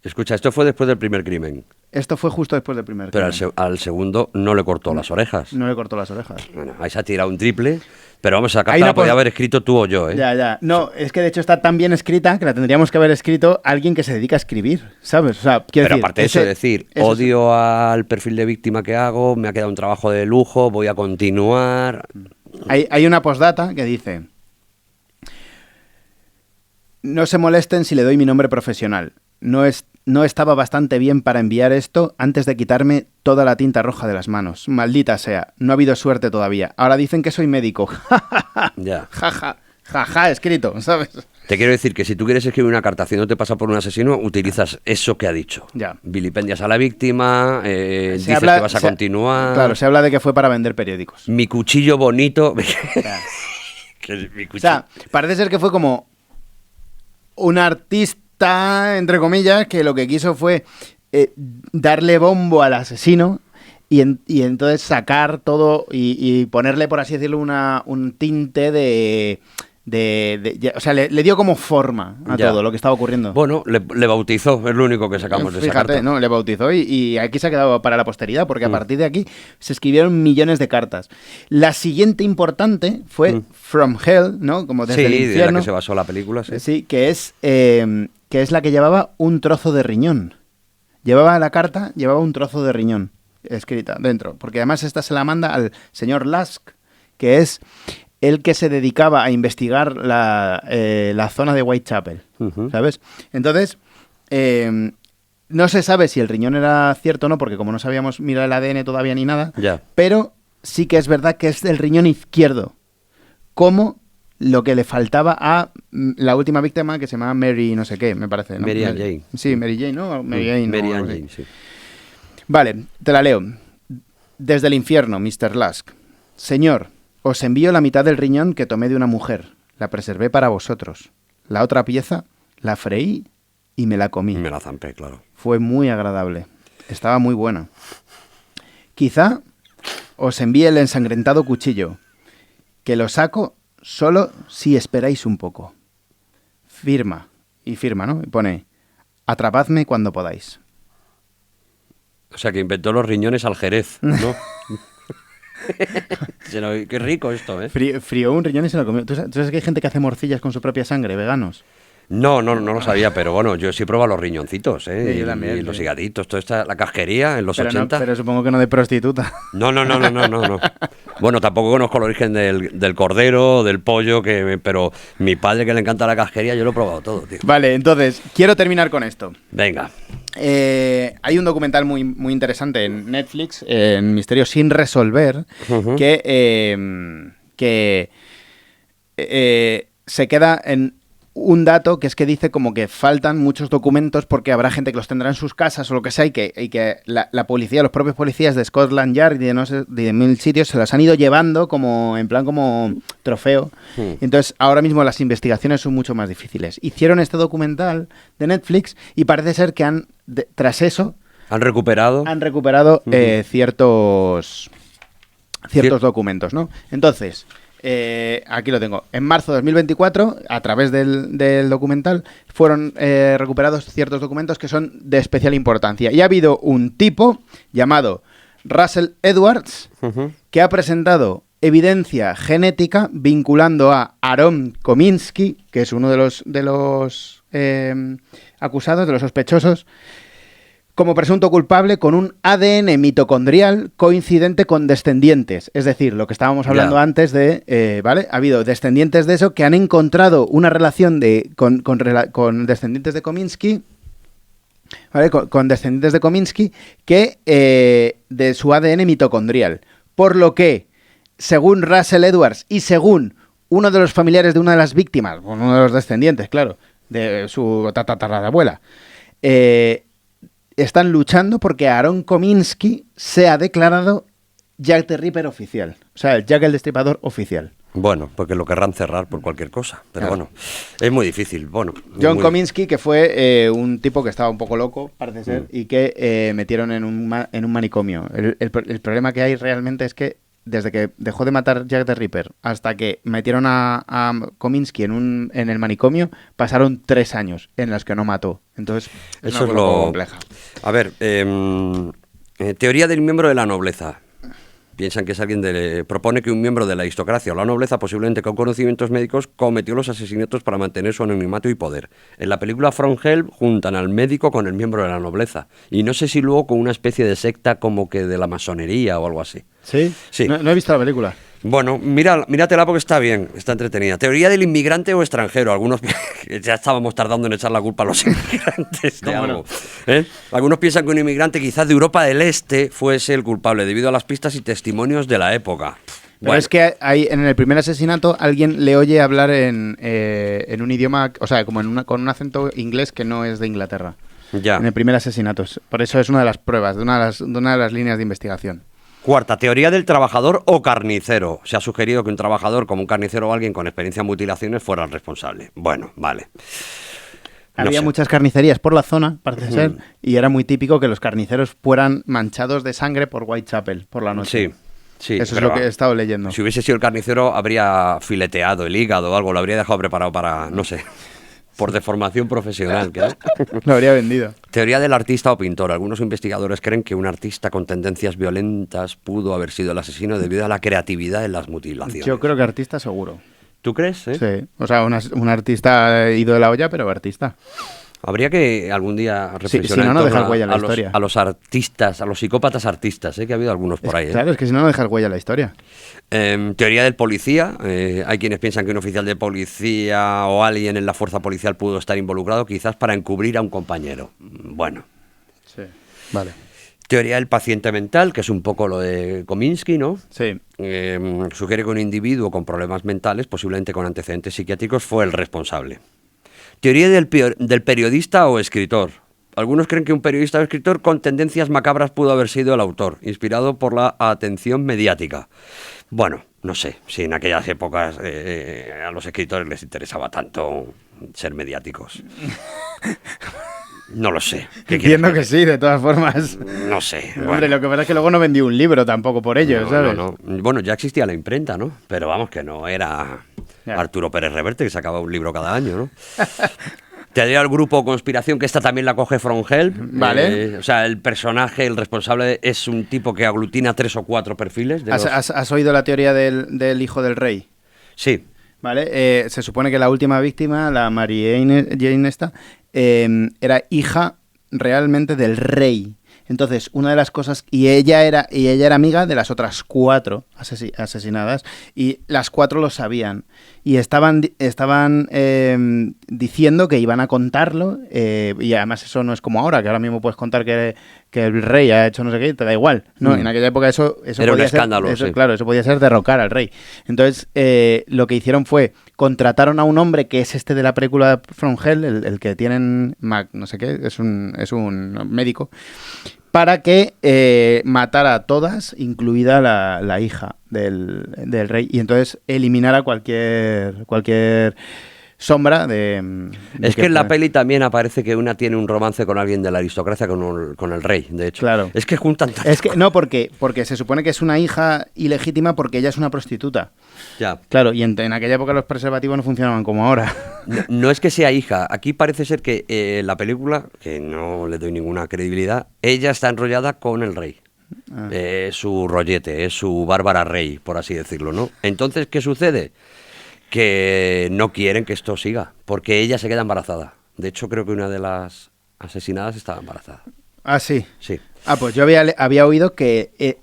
Escucha, esto fue después del primer crimen. Esto fue justo después del primer crimen. Pero al segundo no le cortó las orejas. No le cortó las orejas. Bueno, ahí se ha tirado un triple, pero vamos, a carta la podía haber escrito tú o yo, ¿eh? Ya. No, es que de hecho está tan bien escrita que la tendríamos que haber escrito alguien que se dedica a escribir, ¿sabes? O sea, quiero pero decir, aparte de eso, decir, odio al perfil de víctima que hago, me ha quedado un trabajo de lujo, voy a continuar... Hay una postdata que dice: no se molesten si le doy mi nombre profesional. No estaba bastante bien para enviar esto antes de quitarme toda la tinta roja de las manos. Maldita sea, no ha habido suerte todavía. Ahora dicen que soy médico. Ya. Jaja, escrito, ¿sabes? Te quiero decir que si tú quieres escribir una carta haciéndote pasar por un asesino, utilizas eso que ha dicho. Ya. Vilipendias a la víctima, dices que vas a continuar... Claro, se habla de que fue para vender periódicos. Mi cuchillo bonito... O sea, parece ser que fue como un artista, entre comillas, que lo que quiso fue darle bombo al asesino y entonces sacar todo y ponerle, por así decirlo, un tinte o sea, le dio como forma a todo lo que estaba ocurriendo. Bueno, le bautizó, es lo único que sacamos de esa carta. ¿no? Le bautizó y aquí se ha quedado para la posteridad, porque a partir de aquí se escribieron millones de cartas. La siguiente importante fue From Hell, ¿no? Como desde el infierno. De la que se basó la película, sí. Sí, que es la que llevaba un trozo de riñón. Llevaba un trozo de riñón escrita dentro, porque además esta se la manda al señor Lusk, que es el que se dedicaba a investigar la zona de Whitechapel, ¿sabes? Entonces, no se sabe si el riñón era cierto o no, porque como no sabíamos mirar el ADN todavía ni nada, pero sí que es verdad que es del riñón izquierdo, como lo que le faltaba a la última víctima, que se llama Mary no sé qué, me parece, ¿no? Mary Jane. Sí, Mary Jane, ¿no? Mary Jane, sí. Vale, te la leo. Desde el infierno, Mr. Lusk. Señor, os envío la mitad del riñón que tomé de una mujer. La preservé para vosotros. La otra pieza la freí y me la comí. Me la zampé, claro. Fue muy agradable. Estaba muy buena. Quizá os envíe el ensangrentado cuchillo, que lo saco solo si esperáis un poco. Firma, ¿no? Y pone: atrapadme cuando podáis. O sea, que inventó los riñones al Jerez, ¿no? Qué rico esto, ¿eh? Frió un riñón y se lo comió. ¿Tú sabes que hay gente que hace morcillas con su propia sangre, veganos? No lo sabía, pero bueno, yo sí he probado los riñoncitos, ¿eh? Sí, yo también, y los higaditos, toda esta, la casquería en los 80. Pero supongo que no de prostituta. No. Bueno, tampoco conozco el origen del cordero, del pollo, pero mi padre, que le encanta la casquería, yo lo he probado todo, tío. Vale, entonces, quiero terminar con esto. Venga. Hay un documental muy, muy interesante en Netflix, en Misterios sin resolver, que se queda en un dato, que es que dice como que faltan muchos documentos porque habrá gente que los tendrá en sus casas o lo que sea, y que la policía, los propios policías de Scotland Yard y de mil sitios se las han ido llevando como en plan como trofeo. Entonces ahora mismo las investigaciones son mucho más difíciles. Hicieron este documental de Netflix y parece ser que tras eso han recuperado ciertos documentos, ¿no? Entonces Aquí lo tengo. En marzo de 2024, a través del documental, fueron recuperados ciertos documentos que son de especial importancia. Y ha habido un tipo llamado Russell Edwards que ha presentado evidencia genética vinculando a Aaron Kominsky, que es uno de los acusados, de los sospechosos, como presunto culpable con un ADN mitocondrial coincidente con descendientes. Es decir, lo que estábamos hablando antes de... ¿vale? Ha habido descendientes de eso que han encontrado una relación con descendientes de Kominsky, ¿vale? Con descendientes de Kominsky que de su ADN mitocondrial. Por lo que, según Russell Edwards y según uno de los familiares de una de las víctimas, uno de los descendientes, claro, de su tatarabuela, están luchando porque Aaron Kominsky sea declarado Jack the Ripper oficial. O sea, el Jack el Destripador oficial. Bueno, porque lo querrán cerrar por cualquier cosa. Pero bueno, es muy difícil. Bueno, John Kominsky, que fue un tipo que estaba un poco loco, parece ser, y que metieron en un manicomio. El problema que hay realmente es que desde que dejó de matar Jack the Ripper hasta que metieron a Kominsky en el manicomio, pasaron 3 años en los que no mató. Entonces, eso es lo compleja. A ver, teoría del miembro de la nobleza. Piensan que es alguien propone que un miembro de la aristocracia o la nobleza, posiblemente con conocimientos médicos, cometió los asesinatos para mantener su anonimato y poder. En la película From Hell juntan al médico con el miembro de la nobleza. Y no sé si luego con una especie de secta como que de la masonería o algo así. ¿Sí? Sí. No he visto la película. Bueno, míratela porque está bien, está entretenida. Teoría del inmigrante o extranjero. Algunos ya estábamos tardando en echar la culpa a los inmigrantes de algo. Algunos piensan que un inmigrante quizás de Europa del Este fuese el culpable debido a las pistas y testimonios de la época. Pero es que en el primer asesinato alguien le oye hablar en un idioma, o sea, como con un acento inglés que no es de Inglaterra. Ya. En el primer asesinato. Por eso es una de las pruebas, de una de las líneas de investigación. Cuarta, teoría del trabajador o carnicero. Se ha sugerido que un trabajador como un carnicero o alguien con experiencia en mutilaciones fuera el responsable. Bueno, vale. Había muchas carnicerías por la zona, parece ser, y era muy típico que los carniceros fueran manchados de sangre por Whitechapel por la noche. Sí. Eso es lo que he estado leyendo. Si hubiese sido el carnicero, habría fileteado el hígado o algo, lo habría dejado preparado para, no sé... Por deformación profesional, ¿no? Lo habría vendido. Teoría del artista o pintor. Algunos investigadores creen que un artista con tendencias violentas pudo haber sido el asesino debido a la creatividad en las mutilaciones. Yo creo que artista seguro. ¿Tú crees? Sí. O sea, un artista ido de la olla, pero artista. Habría que algún día reflexionar si no dejar huella en la historia. A los artistas, a los psicópatas artistas, que ha habido algunos por ahí. Claro, es que si no dejas huella en la historia. Teoría del policía. Hay quienes piensan que un oficial de policía o alguien en la fuerza policial pudo estar involucrado, quizás para encubrir a un compañero. Bueno. Sí, vale. Teoría del paciente mental, que es un poco lo de Kominsky, ¿no? Sí. Sugiere que un individuo con problemas mentales, posiblemente con antecedentes psiquiátricos, fue el responsable. Teoría del periodista o escritor. Algunos creen que un periodista o escritor con tendencias macabras pudo haber sido el autor, inspirado por la atención mediática. Bueno, no sé si en aquellas épocas a los escritores les interesaba tanto ser mediáticos. No lo sé. Entiendo que sí, de todas formas. No sé. Hombre, lo que pasa es que luego no vendió un libro tampoco por ello, ¿sabes? No. Bueno, ya existía la imprenta, ¿no? Pero vamos, que no era Arturo Pérez Reverte, que sacaba un libro cada año, ¿no? Teoría del grupo o conspiración, que esta también la coge From Hell. Vale. O sea, el personaje, el responsable, es un tipo que aglutina 3 o 4 perfiles. ¿Has oído la teoría del hijo del rey? Sí. Vale. Se supone que la última víctima, la Mary Jane esta, era hija realmente del rey. Entonces, una de las cosas... Y ella era amiga de las otras 4 asesinadas. Y las 4 lo sabían. Y estaban diciendo que iban a contarlo. Y además eso no es como ahora, que ahora mismo puedes contar que el rey ha hecho no sé qué y te da igual. No, en aquella época eso era un escándalo. Sí. Claro, eso podía ser derrocar al rey. Entonces, lo que hicieron fue... Contrataron a un hombre que es este de la película From Hell, el que tienen... no sé qué, es un médico... para que matara a todas, incluida la hija del rey, y entonces eliminara cualquier sombra de Es que en la peli también aparece que una tiene un romance con alguien de la aristocracia, con el rey, de hecho. Claro. Es que juntan tantas Es que no, porque se supone que es una hija ilegítima porque ella es una prostituta. Ya. Claro, y en aquella época los preservativos no funcionaban como ahora. No es que sea hija, aquí parece ser que la película, que no le doy ninguna credibilidad, ella está enrollada con el rey. Es su rollete, es su Bárbara Rey, por así decirlo, ¿no? Entonces, ¿qué sucede? Que no quieren que esto siga, porque ella se queda embarazada. De hecho, creo que una de las asesinadas estaba embarazada. Ah, sí. Sí. Ah, pues yo había oído que,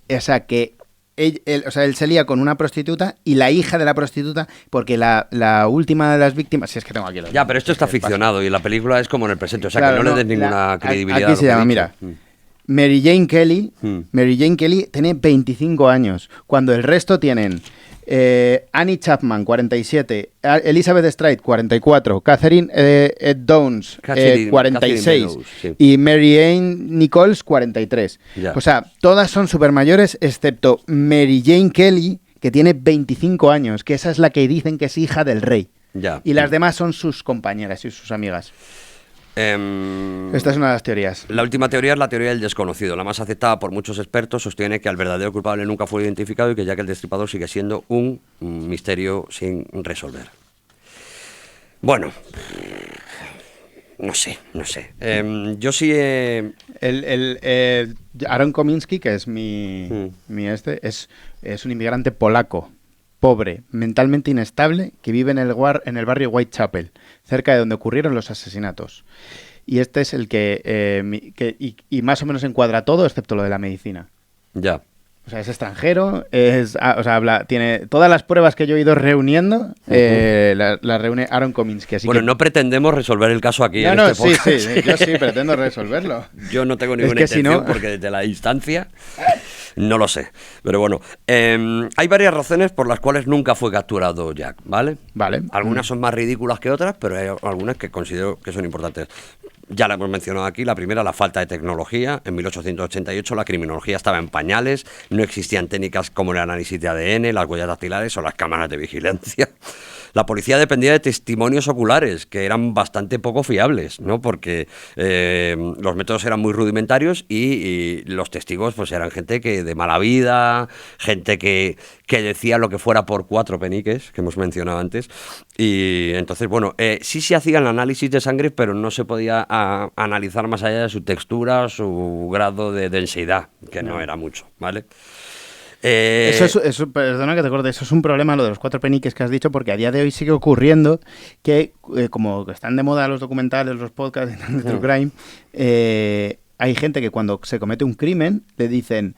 él se lía con una prostituta y la hija de la prostituta, porque la última de las víctimas, si es que tengo aquí los Ya, pero esto está ficcionado y la película es como en el presente, o sea, claro, que no le des ninguna credibilidad. Aquí se llama, mira, Mary Jane Kelly. Mary Jane Kelly tiene 25 años, cuando el resto tienen Annie Chapman, 47, Elizabeth Stride, 44, Catherine Downs, 46, Meadows, sí. y Mary Ann Nichols, 43. Ya. O sea, todas son súper mayores, excepto Mary Jane Kelly, que tiene 25 años, que esa es la que dicen que es hija del rey. Ya. Y las demás son sus compañeras y sus amigas. Esta es una de las teorías. La última teoría es la teoría del desconocido. La más aceptada por muchos expertos sostiene que el verdadero culpable nunca fue identificado y que Jack el Destripador sigue siendo un misterio sin resolver. Bueno, no sé. Yo sí Aaron Kominsky, que es es un inmigrante polaco, pobre, mentalmente inestable, que vive en el barrio Whitechapel, cerca de donde ocurrieron los asesinatos. Y este es el que más o menos encuadra todo, excepto lo de la medicina. Ya. O sea, es extranjero, tiene todas las pruebas que yo he ido reuniendo, las reúne Aaron Kominsky. Así Bueno, que... no pretendemos resolver el caso aquí. Sí, yo sí pretendo resolverlo. Yo no tengo ninguna intención porque desde la distancia no lo sé. Pero bueno, hay varias razones por las cuales nunca fue capturado Jack, ¿vale? Vale. Algunas son más ridículas que otras, pero hay algunas que considero que son importantes. Ya la hemos mencionado aquí, la primera, la falta de tecnología. En 1888 la criminología estaba en pañales, no existían técnicas como el análisis de ADN, las huellas dactilares o las cámaras de vigilancia. La policía dependía de testimonios oculares, que eran bastante poco fiables, ¿no? Porque los métodos eran muy rudimentarios y los testigos pues eran gente que de mala vida, gente que decía lo que fuera por 4 peniques, que hemos mencionado antes. Y entonces, bueno, sí se hacía el análisis de sangre, pero no se podía analizar más allá de su textura, su grado de densidad, que no era mucho, ¿vale? Perdona que te corte, eso es un problema, lo de los 4 peniques que has dicho, porque a día de hoy sigue ocurriendo que, como están de moda los documentales, los podcasts de True Crime, hay gente que cuando se comete un crimen le dicen: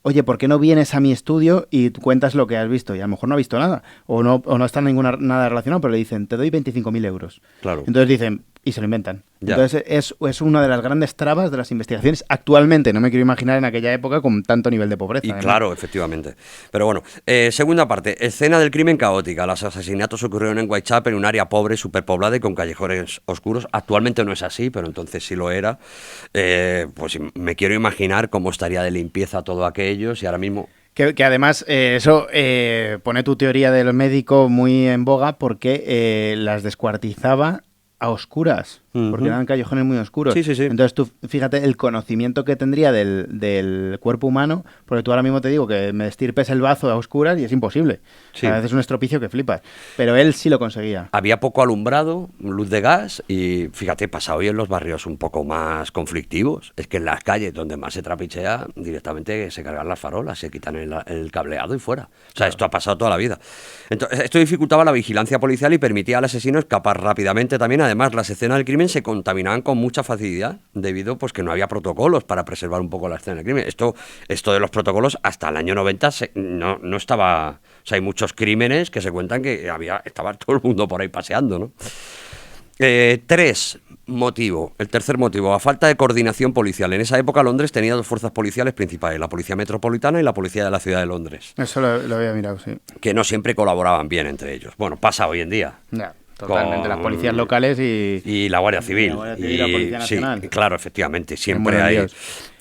oye, ¿por qué no vienes a mi estudio y cuentas lo que has visto? Y a lo mejor no ha visto nada, o no está nada relacionado, pero le dicen: te doy 25.000 euros. Claro. Entonces dicen, y se lo inventan. Ya. Entonces es una de las grandes trabas de las investigaciones actualmente. No me quiero imaginar en aquella época con tanto nivel de pobreza. Y claro, efectivamente. Pero bueno, segunda parte, escena del crimen caótica. Los asesinatos ocurrieron en Whitechapel, en un área pobre, superpoblada y con callejones oscuros. Actualmente no es así, pero entonces sí lo era. Pues me quiero imaginar cómo estaría de limpieza todo aquello, si ahora mismo... Que además eso pone tu teoría del médico muy en boga, porque las descuartizaba a oscuras, porque eran callejones muy oscuros. Sí. Entonces tú, fíjate el conocimiento que tendría del cuerpo humano, porque tú ahora mismo te digo que me estirpes el bazo a oscuras y es imposible. Sí. A veces es un estropicio que flipas. Pero él sí lo conseguía. Había poco alumbrado, luz de gas y, fíjate, pasa hoy en los barrios un poco más conflictivos. Es que en las calles donde más se trapichea, directamente se cargan las farolas, se quitan el cableado y fuera. O sea, esto ha pasado toda la vida. Entonces, esto dificultaba la vigilancia policial y permitía al asesino escapar rápidamente también. Además, las escenas del crimen se contaminaban con mucha facilidad debido pues que no había protocolos para preservar un poco la escena del crimen. Esto de los protocolos hasta el año 90 no estaba... O sea, hay muchos crímenes que se cuentan que estaba todo el mundo por ahí paseando, ¿no? El tercer motivo, la falta de coordinación policial. En esa época Londres tenía 2 fuerzas policiales principales, la Policía Metropolitana y la Policía de la Ciudad de Londres. Eso lo había mirado, sí. Que no siempre colaboraban bien entre ellos. Bueno, pasa hoy en día. Ya. Totalmente, las policías locales y la Guardia Civil. Y la Guardia Civil y la Policía Nacional. Sí, claro, efectivamente, siempre hay...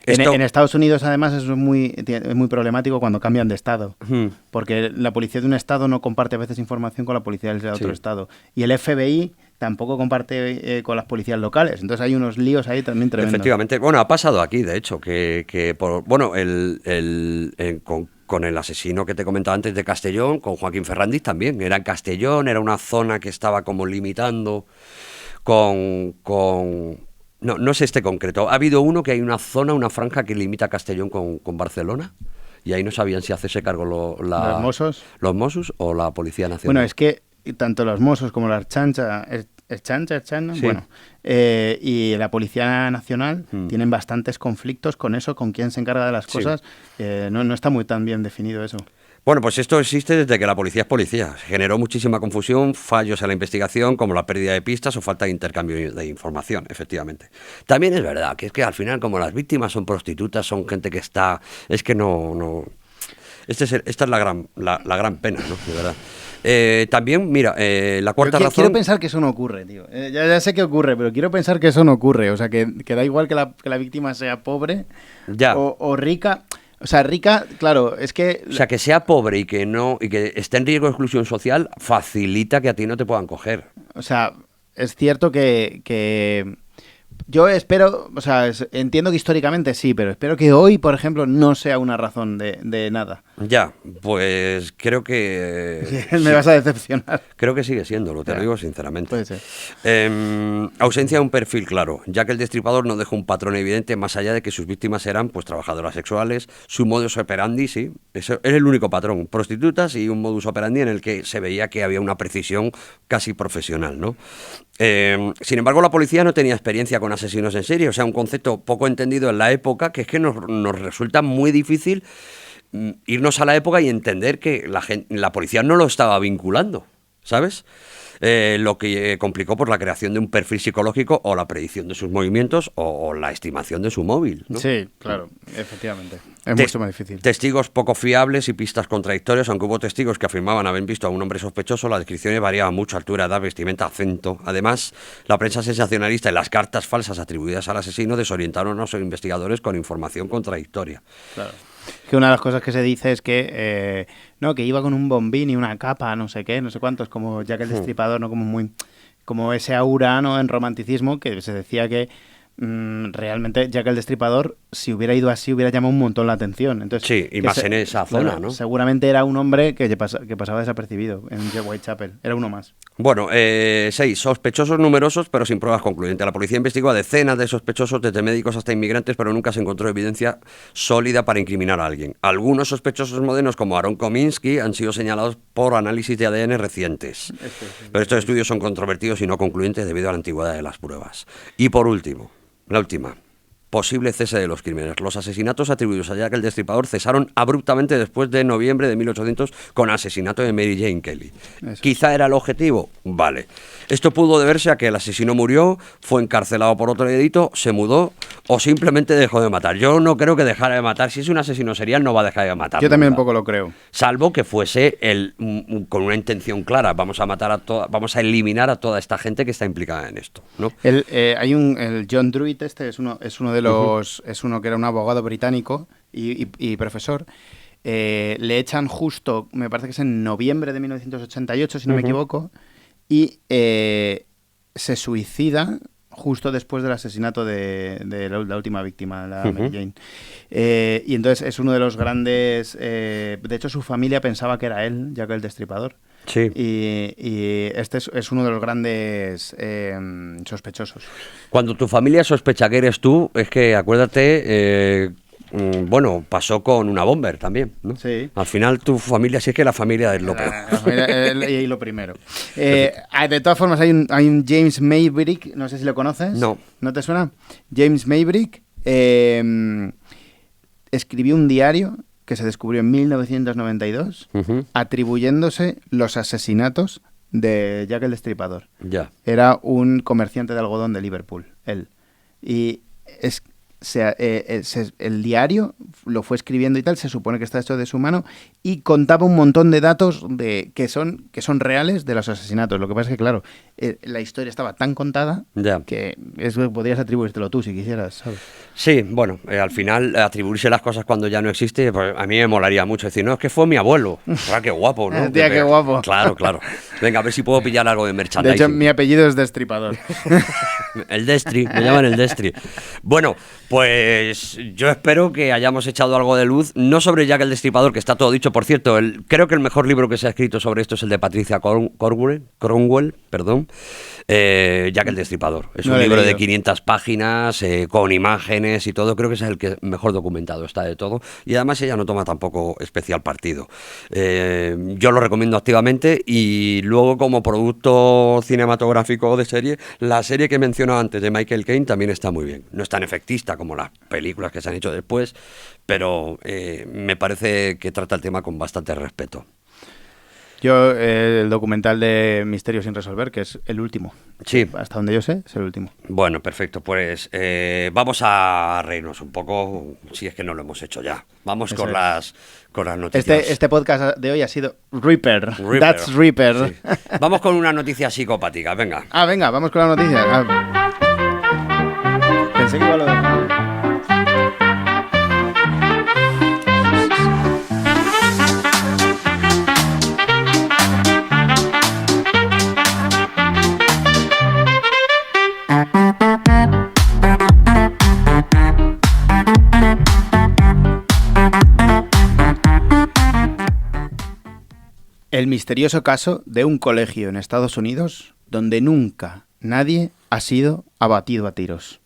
En Estados Unidos, además, es muy problemático cuando cambian de estado, porque la policía de un estado no comparte a veces información con la policía de otro estado. Y el FBI tampoco comparte con las policías locales. Entonces hay unos líos ahí también tremendos. Efectivamente. Bueno, ha pasado aquí, de hecho, con el asesino que te comentaba antes de Castellón, con Joaquín Ferrandis también. Era en Castellón, era una zona que estaba como limitando no es este concreto. Ha habido uno que hay una zona, una franja que limita Castellón con Barcelona. Y ahí no sabían si hacerse cargo ¿Los Mossos? Los Mossos o la Policía Nacional. Bueno, es que tanto los Mossos como la Ertzaintza, Sí. bueno, y la Policía Nacional tienen bastantes conflictos con eso, con quién se encarga de las cosas. Sí. No está muy tan bien definido eso. Bueno, pues esto existe desde que la policía es policía. Generó muchísima confusión, fallos en la investigación, como la pérdida de pistas o falta de intercambio de información, efectivamente. También es verdad que al final, como las víctimas son prostitutas, son gente que está... Es que no... Esta es la gran pena, ¿no? De verdad. También, mira, la cuarta razón... Quiero pensar que eso no ocurre, tío. Ya sé que ocurre, pero quiero pensar que eso no ocurre. O sea, que da igual que la víctima sea pobre o rica... O sea, rica, claro, es que... O sea, que sea pobre y que esté en riesgo de exclusión social facilita que a ti no te puedan coger. O sea, es cierto que yo espero, o sea, entiendo que históricamente sí, pero espero que hoy, por ejemplo, no sea una razón de nada. Ya, pues creo que... Me vas a decepcionar. Creo que sigue siéndolo, te lo digo sinceramente. Puede ser. Ausencia de un perfil claro, ya que el Destripador no dejó un patrón evidente más allá de que sus víctimas eran pues trabajadoras sexuales, su modus operandi, sí, eso es el único patrón, prostitutas y un modus operandi en el que se veía que había una precisión casi profesional, ¿no? Sin embargo, la policía no tenía experiencia con asesinos en serie, o sea, un concepto poco entendido en la época que es que nos resulta muy difícil irnos a la época y entender que la policía no lo estaba vinculando, ¿sabes? Lo que complicó por la creación de un perfil psicológico o la predicción de sus movimientos o la estimación de su móvil, ¿no? Sí, claro, efectivamente. Es mucho más difícil. Testigos poco fiables y pistas contradictorias, aunque hubo testigos que afirmaban haber visto a un hombre sospechoso, las descripciones variaban mucho: altura, edad, vestimenta, acento. Además, la prensa sensacionalista y las cartas falsas atribuidas al asesino desorientaron a los investigadores con información contradictoria. Claro. Que una de las cosas que se dice es que que iba con un bombín y una capa, no sé qué, no sé cuántos, como Jack el Destripador, ¿no? Como ese aura, ¿no? En romanticismo, que se decía que realmente Jack el Destripador, si hubiera ido así, hubiera llamado un montón la atención. Entonces, sí, y más en esa zona, ¿no? Seguramente era un hombre que pasaba desapercibido en Whitechapel. Era uno más. Bueno, 6. Sospechosos numerosos, pero sin pruebas concluyentes. La policía investigó a decenas de sospechosos, desde médicos hasta inmigrantes, pero nunca se encontró evidencia sólida para incriminar a alguien. Algunos sospechosos modernos, como Aaron Kominsky, han sido señalados por análisis de ADN recientes. Pero estos estudios son controvertidos y no concluyentes debido a la antigüedad de las pruebas. Y por último, la última. Posible cese de los crímenes. Los asesinatos atribuidos a Jack el Destripador cesaron abruptamente después de noviembre de 1800 con el asesinato de Mary Jane Kelly. Eso. ¿Quizá era el objetivo? Vale. Esto pudo deberse a que el asesino murió, fue encarcelado por otro delito, se mudó o simplemente dejó de matar. Yo no creo que dejara de matar. Si es un asesino serial, no va a dejar de matar. Yo también un poco lo creo. Salvo que fuese con una intención clara. Vamos a eliminar a toda esta gente que está implicada en esto, ¿no? Hay el John Druitt, es uno de los... Es uno que era un abogado británico y profesor. Le echan justo, me parece que es en noviembre de 1988, si no me equivoco, y se suicida justo después del asesinato de la última víctima, la Mary Jane. Y entonces es uno de los grandes... de hecho, su familia pensaba que era él, Jack el Destripador. Sí. Y este es uno de los grandes sospechosos. Cuando tu familia sospecha que eres tú, es que acuérdate... pasó con una bomber también, ¿no? Sí. Al final tu familia sí es que la familia es lo peor. Y lo primero. De todas formas, hay un James Maybrick, no sé si lo conoces. No. ¿No te suena? James Maybrick escribió un diario que se descubrió en 1992, atribuyéndose los asesinatos de Jack el Destripador. Ya. Era un comerciante de algodón de Liverpool, él. Y el diario lo fue escribiendo y tal, se supone que está hecho de su mano, y contaba un montón de datos que son reales de los asesinatos. Lo que pasa es que, claro, la historia estaba tan contada que podrías atribuírtelo tú si quisieras, ¿sabes? Sí, bueno, al final atribuirse las cosas cuando ya no existe, pues a mí me molaría mucho decir, no, es que fue mi abuelo. Ah, qué guapo, ¿no? Tía, qué guapo. Claro. Venga, a ver si puedo pillar algo de merchandising. De hecho, mi apellido es Destripador. El Destri, me llaman el Destri. Bueno, pues yo espero que hayamos echado algo de luz, no sobre Jack el Destripador, que está todo dicho, por cierto, creo que el mejor libro que se ha escrito sobre esto es el de Patricia Cornwell, Jack el Destripador. Es un libro de 500 páginas, con imágenes y todo, creo que ese es el que mejor documentado está de todo, y además ella no toma tampoco especial partido. Yo lo recomiendo activamente, y luego como producto cinematográfico de serie, la serie que menciono antes de Michael Caine también está muy bien. No es tan efectista como las películas que se han hecho después, pero me parece que trata el tema con bastante respeto. Yo, el documental de Misterios sin resolver, que es el último. Sí. Hasta donde yo sé, es el último. Bueno, perfecto. Pues vamos a reírnos un poco, si es que no lo hemos hecho ya. Vamos con las noticias. Este podcast de hoy ha sido Reaper. That's Reaper. Sí. Vamos con una noticia psicopática, venga. Venga, vamos con la noticia. Pensé que iba a lo de... El misterioso caso de un colegio en Estados Unidos donde nunca nadie ha sido abatido a tiros.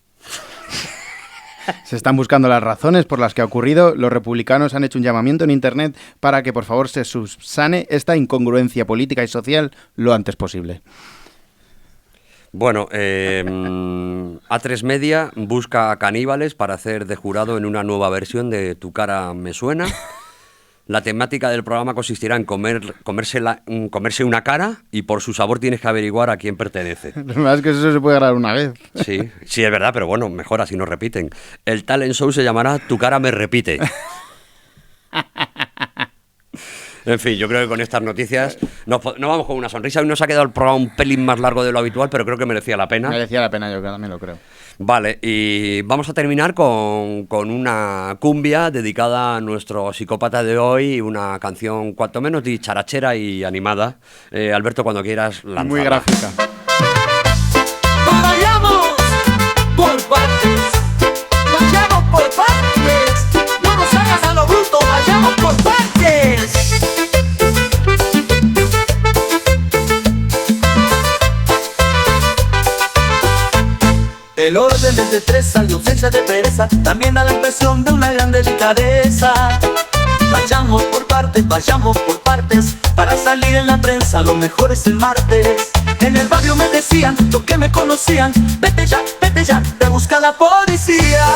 Se están buscando las razones por las que ha ocurrido. Los republicanos han hecho un llamamiento en Internet para que por favor se subsane esta incongruencia política y social lo antes posible. Bueno, A3 Media busca a caníbales para hacer de jurado en una nueva versión de Tu cara me suena. La temática del programa consistirá en comerse una cara, y por su sabor tienes que averiguar a quién pertenece. Lo más es que eso se puede grabar una vez. Sí, es verdad, pero bueno, mejor así no repiten. El talent show se llamará Tu cara me repite. En fin, yo creo que con estas noticias nos vamos con una sonrisa. Hoy nos ha quedado el programa un pelín más largo de lo habitual, pero creo que merecía la pena. Merecía la pena, yo también lo creo. Vale, y vamos a terminar con una cumbia dedicada a nuestro psicópata de hoy, una canción cuanto menos dicharachera y animada. Alberto, cuando quieras, lanzarla. Muy gráfica. Vayamos por partes, vayamos por partes, no nos hagas a lo bruto, vayamos por partes. El orden es de tres, la ausencia de pereza, también da la impresión de una gran delicadeza. Vayamos por partes, para salir en la prensa, lo mejor es el martes. En el barrio me decían, los que me conocían, vete ya, te busca la policía.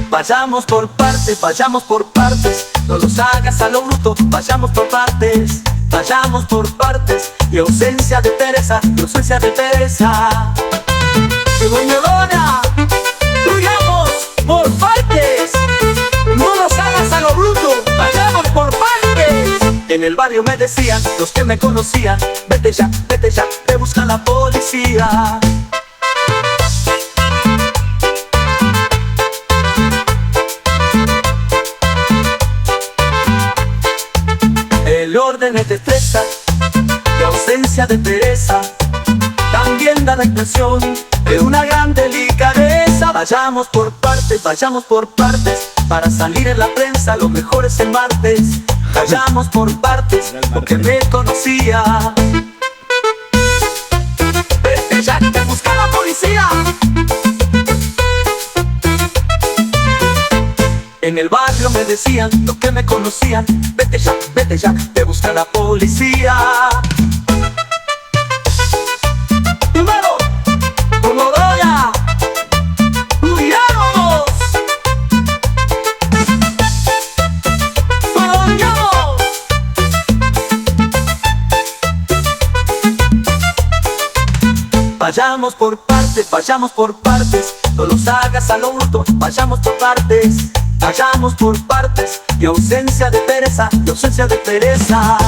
Vayamos por partes, no los hagas a lo bruto, vayamos por partes. Vayamos por partes, y ausencia de pereza, Y doña Dona, vayamos por partes, no los hagas a lo bruto, vayamos por partes. En el barrio me decían, los que me conocían, vete ya, te busca la policía. El orden es destreza y ausencia de pereza, también da la impresión de una gran delicadeza. Vayamos por partes, para salir en la prensa, lo mejor es el martes. Vayamos por partes, porque me conocía. Vete ya, te busca la policía. En el barrio me decían, los que me conocían, vete ya, te busca la policía. Primero, como doña, huyamos. Huyamos. Vayamos por partes. vayamos por partes. No los hagas al hurto, vayamos por partes. Vayamos por partes. Y ausencia de pereza, y ausencia de pereza.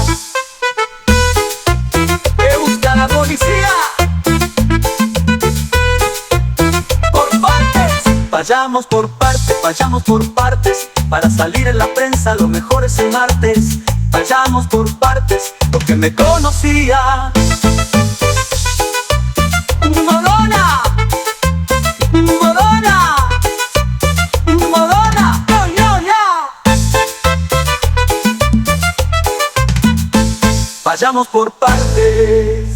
Que busca la policía. Por partes. Vayamos por partes. Para salir en la prensa lo mejor es el martes. Vayamos por partes, porque me conocía. Morona, Morona, Morona, no, no, no. Vayamos por partes.